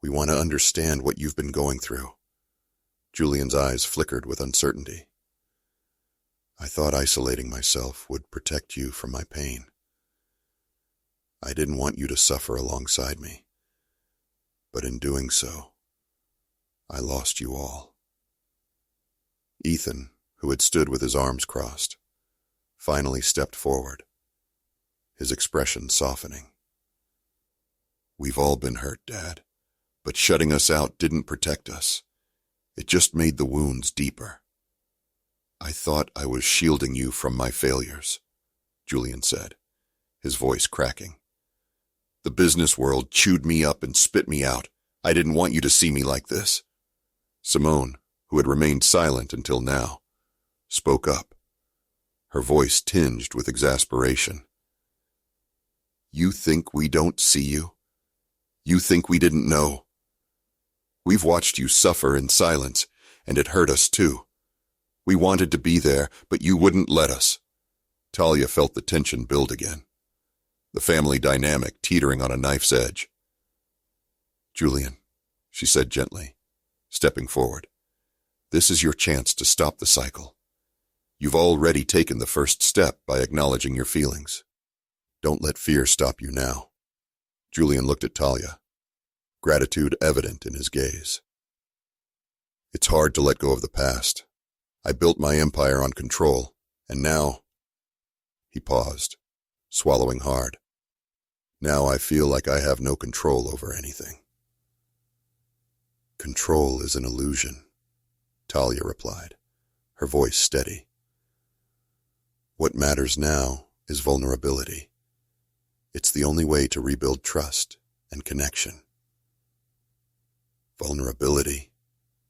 We want to understand what you've been going through." Julian's eyes flickered with uncertainty. "I thought isolating myself would protect you from my pain. I didn't want you to suffer alongside me, but in doing so, I lost you all." Ethan, who had stood with his arms crossed, finally stepped forward, his expression softening. "We've all been hurt, Dad, but shutting us out didn't protect us. It just made the wounds deeper." "I thought I was shielding you from my failures," Julian said, his voice cracking. "The business world chewed me up and spit me out. I didn't want you to see me like this." Simone, who had remained silent until now, spoke up, her voice tinged with exasperation. "You think we don't see you? You think we didn't know? We've watched you suffer in silence, and it hurt us too. We wanted to be there, but you wouldn't let us." Talia felt the tension build again, the family dynamic teetering on a knife's edge. "Julian," she said gently, stepping forward, "this is your chance to stop the cycle. You've already taken the first step by acknowledging your feelings. Don't let fear stop you now." Julian looked at Talia, gratitude evident in his gaze. "It's hard to let go of the past. I built my empire on control, and now—" He paused, swallowing hard. "Now I feel like I have no control over anything." "Control is an illusion," Talia replied, her voice steady. "What matters now is vulnerability. It's the only way to rebuild trust and connection." "Vulnerability,"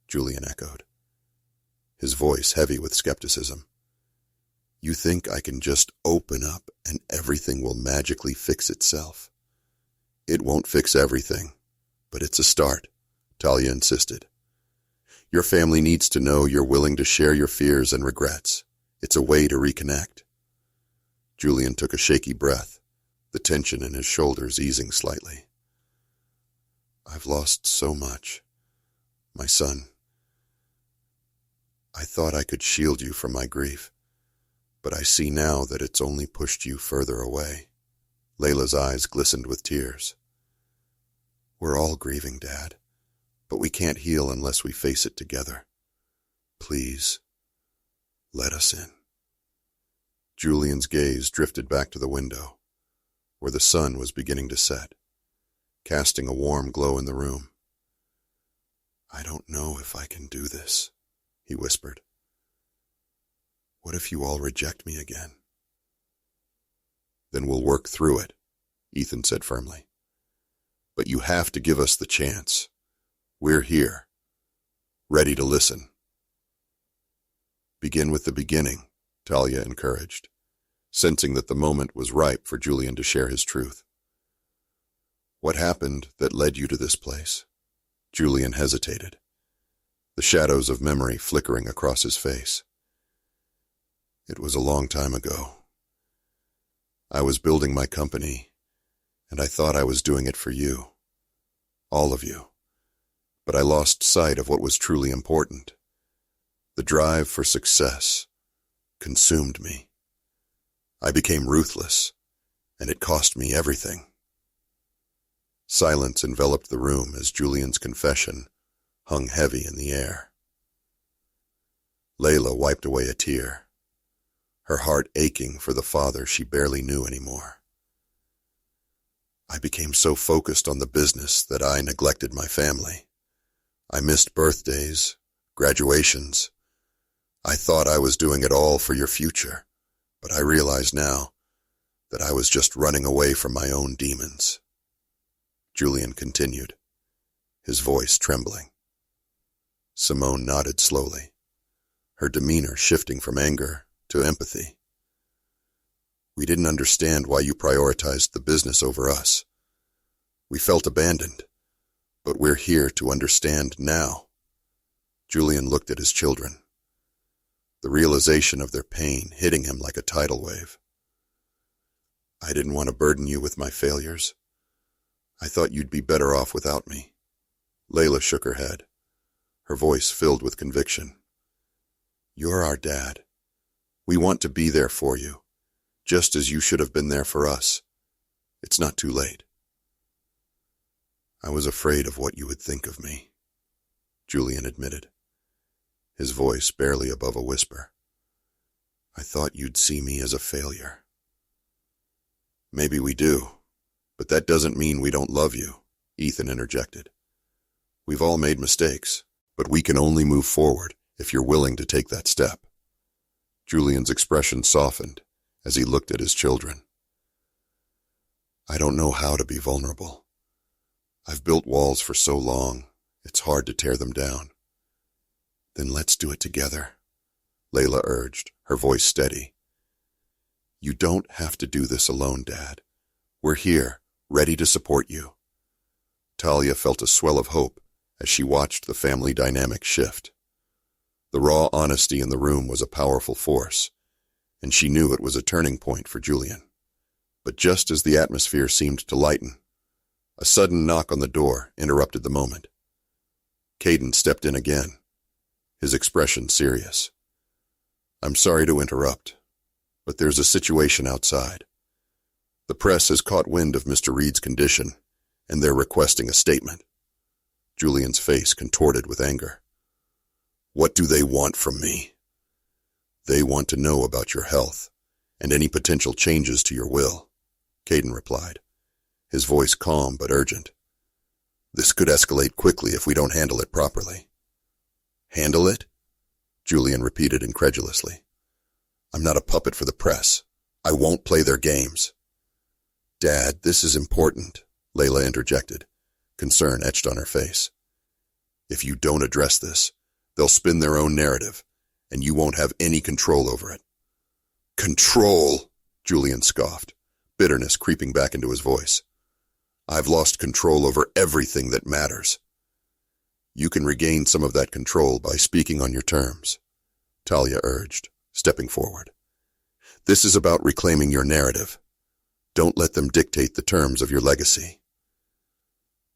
Julian echoed, his voice heavy with skepticism. "You think I can just open up and everything will magically fix itself?" "It won't fix everything, but it's a start," Talia insisted. "Your family needs to know you're willing to share your fears and regrets. It's a way to reconnect." Julian took a shaky breath, the tension in his shoulders easing slightly. "I've lost so much. My son. I thought I could shield you from my grief, but I see now that it's only pushed you further away." Layla's eyes glistened with tears. "We're all grieving, Dad, but we can't heal unless we face it together. Please, let us in." Julian's gaze drifted back to the window, where the sun was beginning to set, casting a warm glow in the room. "I don't know if I can do this," he whispered. "What if you all reject me again?" "Then we'll work through it," Ethan said firmly. "But you have to give us the chance. We're here, ready to listen." "Begin with the beginning," Talia encouraged, sensing that the moment was ripe for Julian to share his truth. "What happened that led you to this place?" Julian hesitated, the shadows of memory flickering across his face. "It was a long time ago. I was building my company, and I thought I was doing it for you, all of you. But I lost sight of what was truly important. The drive for success consumed me. I became ruthless, and it cost me everything." Silence enveloped the room as Julian's confession hung heavy in the air. Layla wiped away a tear, her heart aching for the father she barely knew anymore. I became so focused on the business that I neglected my family. I missed birthdays, graduations. I thought I was doing it all for your future, but I realize now that I was just running away from my own demons. Julian continued, his voice trembling. Simone nodded slowly, her demeanor shifting from anger to empathy. We didn't understand why you prioritized the business over us. We felt abandoned, but we're here to understand now. Julian looked at his children, the realization of their pain hitting him like a tidal wave. I didn't want to burden you with my failures. I thought you'd be better off without me. Layla shook her head, her voice filled with conviction. You're our dad. We want to be there for you, just as you should have been there for us. It's not too late. I was afraid of what you would think of me, Julian admitted, his voice barely above a whisper. I thought you'd see me as a failure. Maybe we do, but that doesn't mean we don't love you, Ethan interjected. We've all made mistakes, but we can only move forward if you're willing to take that step. Julian's expression softened as he looked at his children. I don't know how to be vulnerable. I've built walls for so long, it's hard to tear them down. Then let's do it together, Layla urged, her voice steady. You don't have to do this alone, Dad. We're here, ready to support you. Talia felt a swell of hope as she watched the family dynamic shift. The raw honesty in the room was a powerful force, and she knew it was a turning point for Julian. But just as the atmosphere seemed to lighten, a sudden knock on the door interrupted the moment. Caden stepped in again, his expression serious. I'm sorry to interrupt, but there's a situation outside. The press has caught wind of Mr. Reed's condition, and they're requesting a statement. Julian's face contorted with anger. What do they want from me? They want to know about your health and any potential changes to your will, Caden replied, his voice calm but urgent. This could escalate quickly if we don't handle it properly. Handle it? Julian repeated incredulously. I'm not a puppet for the press. I won't play their games. Dad, this is important, Layla interjected, concern etched on her face. If you don't address this, they'll spin their own narrative, and you won't have any control over it. Control, Julian scoffed, bitterness creeping back into his voice. I've lost control over everything that matters. You can regain some of that control by speaking on your terms, Talia urged, stepping forward. This is about reclaiming your narrative. Don't let them dictate the terms of your legacy.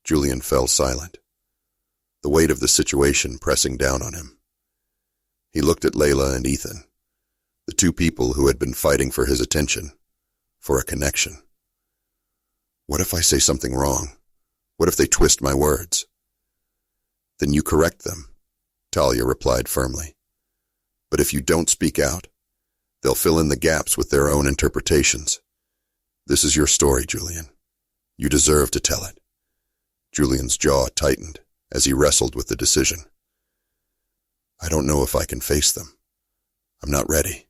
Julian fell silent, the weight of the situation pressing down on him. He looked at Layla and Ethan, the two people who had been fighting for his attention, for a connection. What if I say something wrong? What if they twist my words? Then you correct them, Talia replied firmly. But if you don't speak out, they'll fill in the gaps with their own interpretations. This is your story, Julian. You deserve to tell it. Julian's jaw tightened as he wrestled with the decision. I don't know if I can face them. I'm not ready.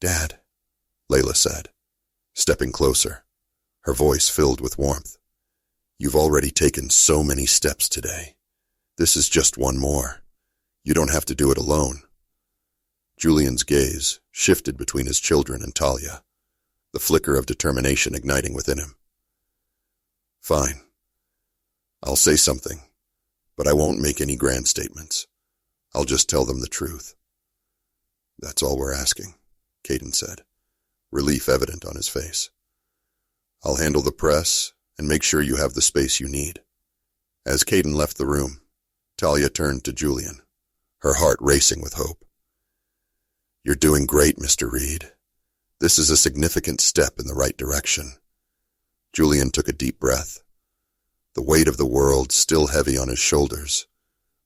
Dad, Layla said, stepping closer, her voice filled with warmth. You've already taken so many steps today. This is just one more. You don't have to do it alone. Julian's gaze shifted between his children and Talia, the flicker of determination igniting within him. Fine. I'll say something, but I won't make any grand statements. I'll just tell them the truth. That's all we're asking, Caden said, relief evident on his face. I'll handle the press and make sure you have the space you need. As Caden left the room, Talia turned to Julian, her heart racing with hope. You're doing great, Mr. Reed. This is a significant step in the right direction. Julian took a deep breath. The weight of the world still heavy on his shoulders,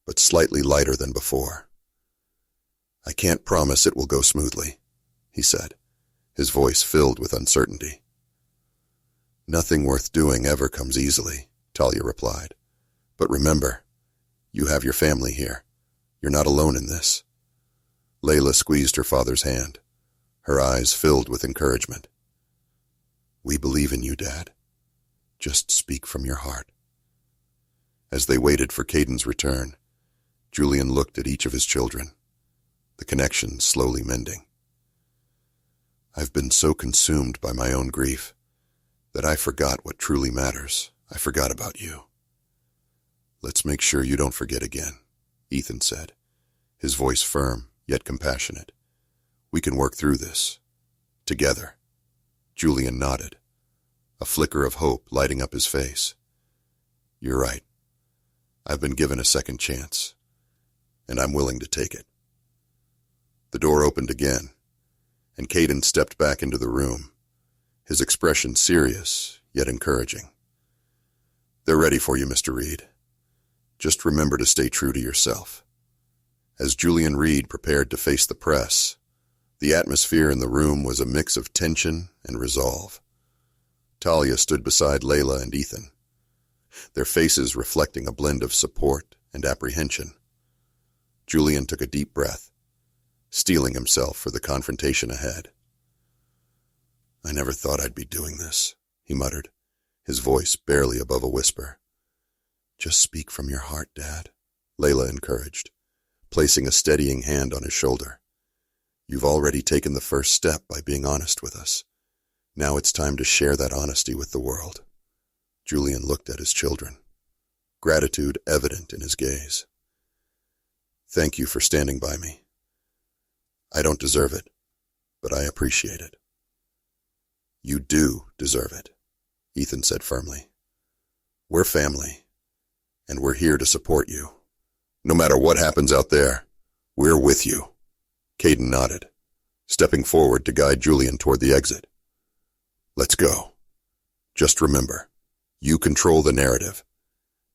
but slightly lighter than before. "I can't promise it will go smoothly," he said, his voice filled with uncertainty. "Nothing worth doing ever comes easily," Talia replied. "But remember, you have your family here. You're not alone in this." Layla squeezed her father's hand, her eyes filled with encouragement. "We believe in you, Dad. Just speak from your heart." As they waited for Caden's return, Julian looked at each of his children, the connection slowly mending. "I've been so consumed by my own grief that I forgot what truly matters. I forgot about you." "Let's make sure you don't forget again," Ethan said, his voice firm yet compassionate. "We can work through this. Together." Julian nodded, a flicker of hope lighting up his face. "You're right. I've been given a second chance, and I'm willing to take it." The door opened again, and Caden stepped back into the room, his expression serious yet encouraging. "They're ready for you, Mr. Reed. Just remember to stay true to yourself." As Julian Reed prepared to face the press, the atmosphere in the room was a mix of tension and resolve. Talia stood beside Layla and Ethan, their faces reflecting a blend of support and apprehension. Julian took a deep breath, steeling himself for the confrontation ahead. "I never thought I'd be doing this," he muttered, his voice barely above a whisper. "Just speak from your heart, Dad," Layla encouraged, placing a steadying hand on his shoulder. "You've already taken the first step by being honest with us. Now it's time to share that honesty with the world." Julian looked at his children, gratitude evident in his gaze. "Thank you for standing by me. I don't deserve it, but I appreciate it." "You do deserve it," Ethan said firmly. "We're family, and we're here to support you. No matter what happens out there, we're with you." Caden nodded, stepping forward to guide Julian toward the exit. "Let's go. Just remember, you control the narrative.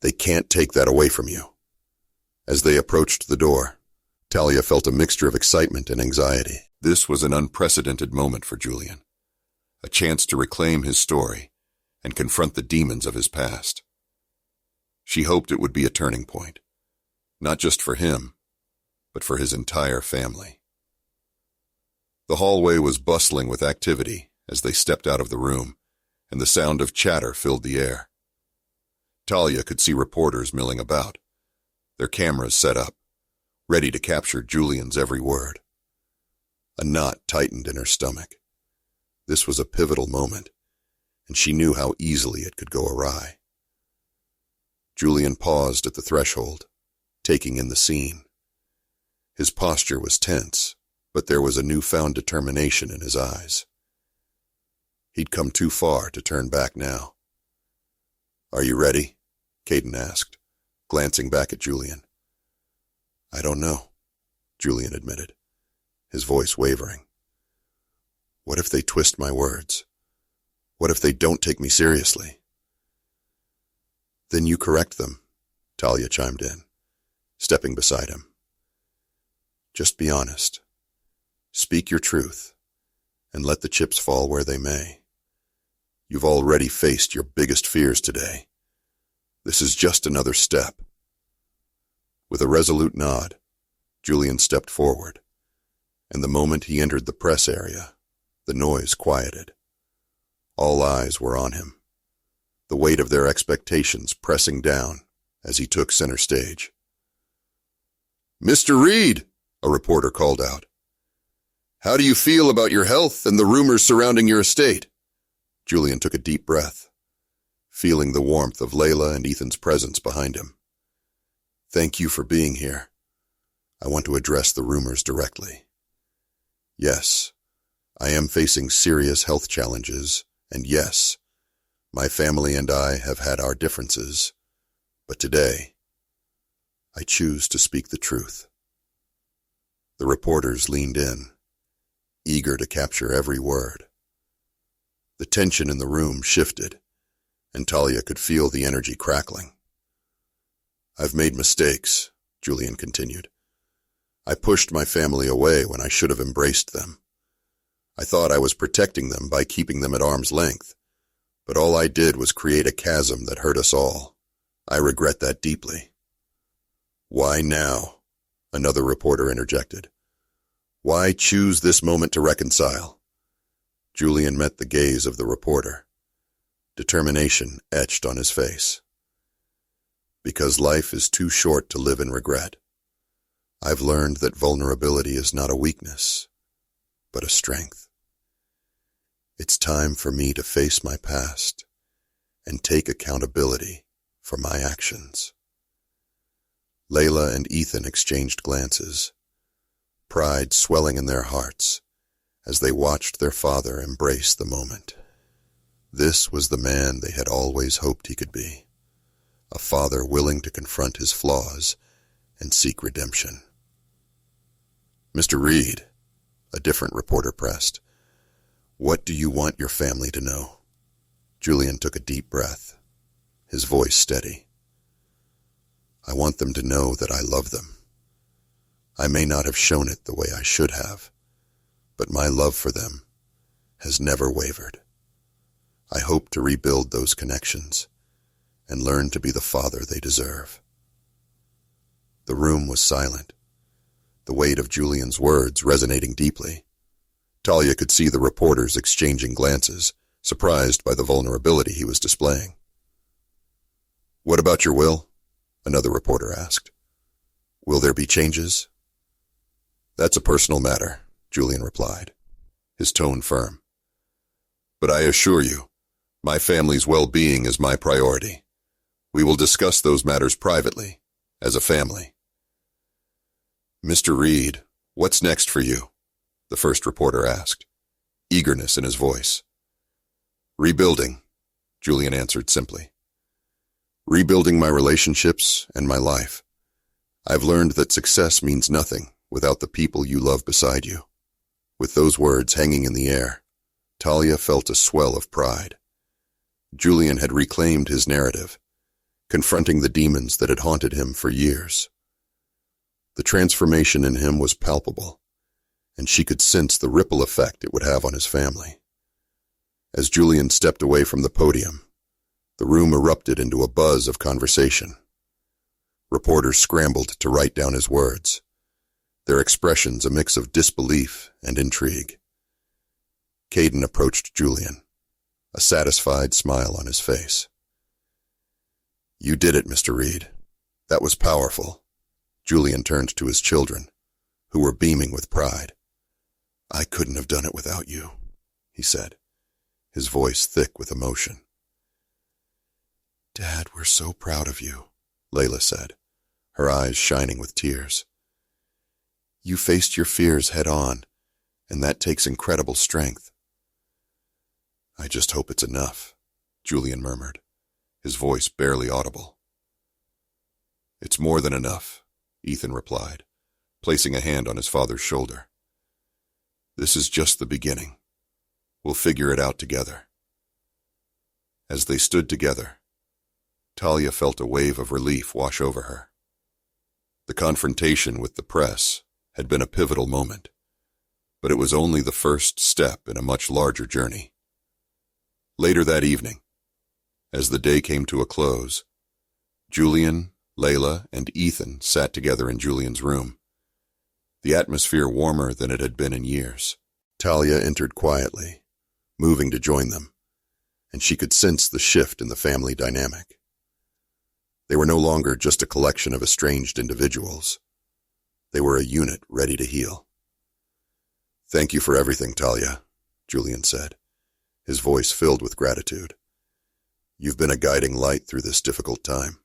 They can't take that away from you." As they approached the door, Talia felt a mixture of excitement and anxiety. This was an unprecedented moment for Julian, a chance to reclaim his story and confront the demons of his past. She hoped it would be a turning point, not just for him, but for his entire family. The hallway was bustling with activity as they stepped out of the room, and the sound of chatter filled the air. Talia could see reporters milling about, their cameras set up, ready to capture Julian's every word. A knot tightened in her stomach. This was a pivotal moment, and she knew how easily it could go awry. Julian paused at the threshold, taking in the scene. His posture was tense, but there was a newfound determination in his eyes. He'd come too far to turn back now. "Are you ready?" Caden asked, glancing back at Julian. "I don't know," Julian admitted, his voice wavering. "What if they twist my words? What if they don't take me seriously?" "Then you correct them," Talia chimed in, stepping beside him. "Just be honest. Speak your truth, and let the chips fall where they may. You've already faced your biggest fears today. This is just another step." With a resolute nod, Julian stepped forward, and the moment he entered the press area, the noise quieted. All eyes were on him, the weight of their expectations pressing down as he took center stage. "Mr. Reed," a reporter called out, "how do you feel about your health and the rumors surrounding your estate?" Julian took a deep breath, feeling the warmth of Layla and Ethan's presence behind him. "Thank you for being here. I want to address the rumors directly. Yes, I am facing serious health challenges, and yes, my family and I have had our differences, but today, I choose to speak the truth." The reporters leaned in, eager to capture every word. The tension in the room shifted and Talia could feel the energy crackling. "I've made mistakes," Julian continued. "I pushed my family away when I should have embraced them. I thought I was protecting them by keeping them at arm's length, but all I did was create a chasm that hurt us all. I regret that deeply." "Why now?" another reporter interjected. "Why choose this moment to reconcile?" Julian met the gaze of the reporter. Determination etched on his face. "Because life is too short to live in regret. I've learned that vulnerability is not a weakness, but a strength. It's time for me to face my past and take accountability for my actions." Layla and Ethan exchanged glances, pride swelling in their hearts as they watched their father embrace the moment. This was the man they had always hoped he could be, a father willing to confront his flaws and seek redemption. "Mr. Reed," a different reporter pressed, "what do you want your family to know?" Julian took a deep breath, his voice steady. "I want them to know that I love them. I may not have shown it the way I should have, but my love for them has never wavered. I hope to rebuild those connections and learn to be the father they deserve." The room was silent, the weight of Julian's words resonating deeply. Talia could see the reporters exchanging glances, surprised by the vulnerability he was displaying. "What about your will?" another reporter asked. "Will there be changes?" "That's a personal matter," Julian replied, his tone firm. "But I assure you, my family's well-being is my priority. We will discuss those matters privately, as a family." "Mr. Reed, what's next for you?" the first reporter asked, eagerness in his voice. "Rebuilding," Julian answered simply. "Rebuilding my relationships and my life. I've learned that success means nothing without the people you love beside you." With those words hanging in the air, Talia felt a swell of pride. Julian had reclaimed his narrative, confronting the demons that had haunted him for years. The transformation in him was palpable, and she could sense the ripple effect it would have on his family. As Julian stepped away from the podium, the room erupted into a buzz of conversation. Reporters scrambled to write down his words, their expressions a mix of disbelief and intrigue. Caden approached Julian, a satisfied smile on his face. "You did it, Mr. Reed. That was powerful." Julian turned to his children, who were beaming with pride. "I couldn't have done it without you," he said, his voice thick with emotion. "Dad, we're so proud of you," Layla said, her eyes shining with tears. "You faced your fears head-on, and that takes incredible strength." "I just hope it's enough," Julian murmured, his voice barely audible. "It's more than enough," Ethan replied, placing a hand on his father's shoulder. "This is just the beginning. We'll figure it out together." As they stood together, Talia felt a wave of relief wash over her. The confrontation with the press had been a pivotal moment, but it was only the first step in a much larger journey. Later that evening, as the day came to a close, Julian, Layla, and Ethan sat together in Julian's room, the atmosphere warmer than it had been in years. Talia entered quietly, moving to join them, and she could sense the shift in the family dynamic. They were no longer just a collection of estranged individuals. They were a unit ready to heal. "Thank you for everything, Talia," Julian said, his voice filled with gratitude. "You've been a guiding light through this difficult time."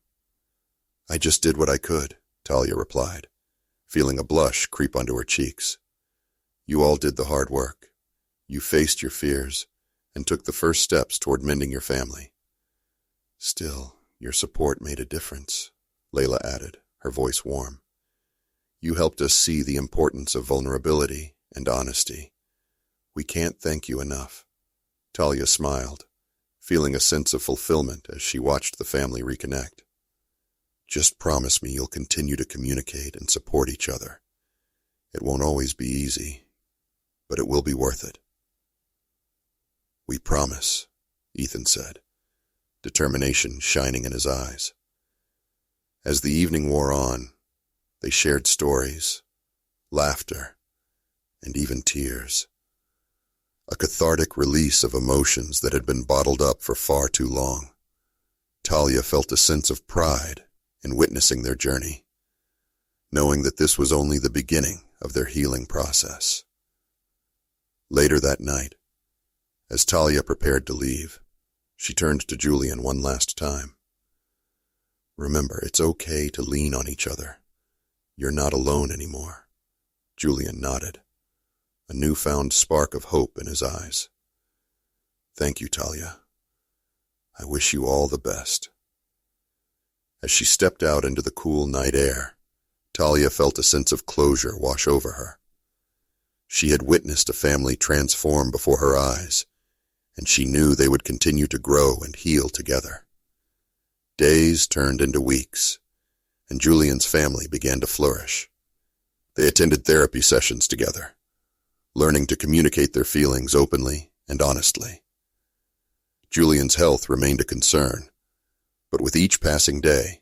"I just did what I could," Talia replied, feeling a blush creep onto her cheeks. "You all did the hard work. You faced your fears and took the first steps toward mending your family. Still, your support made a difference," Layla added, her voice warm. "You helped us see the importance of vulnerability and honesty. We can't thank you enough." Talia smiled, feeling a sense of fulfillment as she watched the family reconnect. Just promise me you'll continue to communicate and support each other. It won't always be easy, but it will be worth it. We promise, Ethan said, determination shining in his eyes. As the evening wore on, they shared stories, laughter, and even tears. A cathartic release of emotions that had been bottled up for far too long. Talia felt a sense of pride in witnessing their journey, knowing that this was only the beginning of their healing process. Later that night, as Talia prepared to leave, she turned to Julian one last time. Remember, it's okay to lean on each other. You're not alone anymore. Julian nodded, a newfound spark of hope in his eyes. Thank you, Talia. I wish you all the best. As she stepped out into the cool night air, Talia felt a sense of closure wash over her. She had witnessed a family transform before her eyes, and she knew they would continue to grow and heal together. Days turned into weeks, and Julian's family began to flourish. They attended therapy sessions together, learning to communicate their feelings openly and honestly. Julian's health remained a concern, but with each passing day,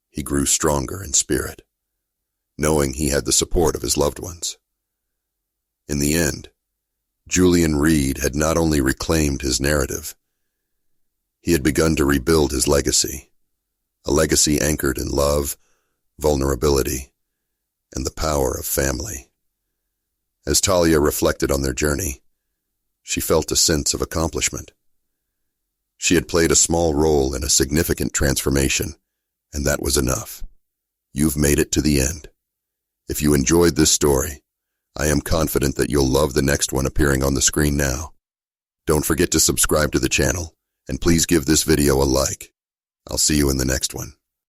he grew stronger in spirit, knowing he had the support of his loved ones. In the end, Julian Reed had not only reclaimed his narrative, he had begun to rebuild his legacy, a legacy anchored in love, vulnerability, and the power of family. As Talia reflected on their journey, she felt a sense of accomplishment. She had played a small role in a significant transformation, and that was enough. You've made it to the end. If you enjoyed this story, I am confident that you'll love the next one appearing on the screen now. Don't forget to subscribe to the channel, and please give this video a like. I'll see you in the next one.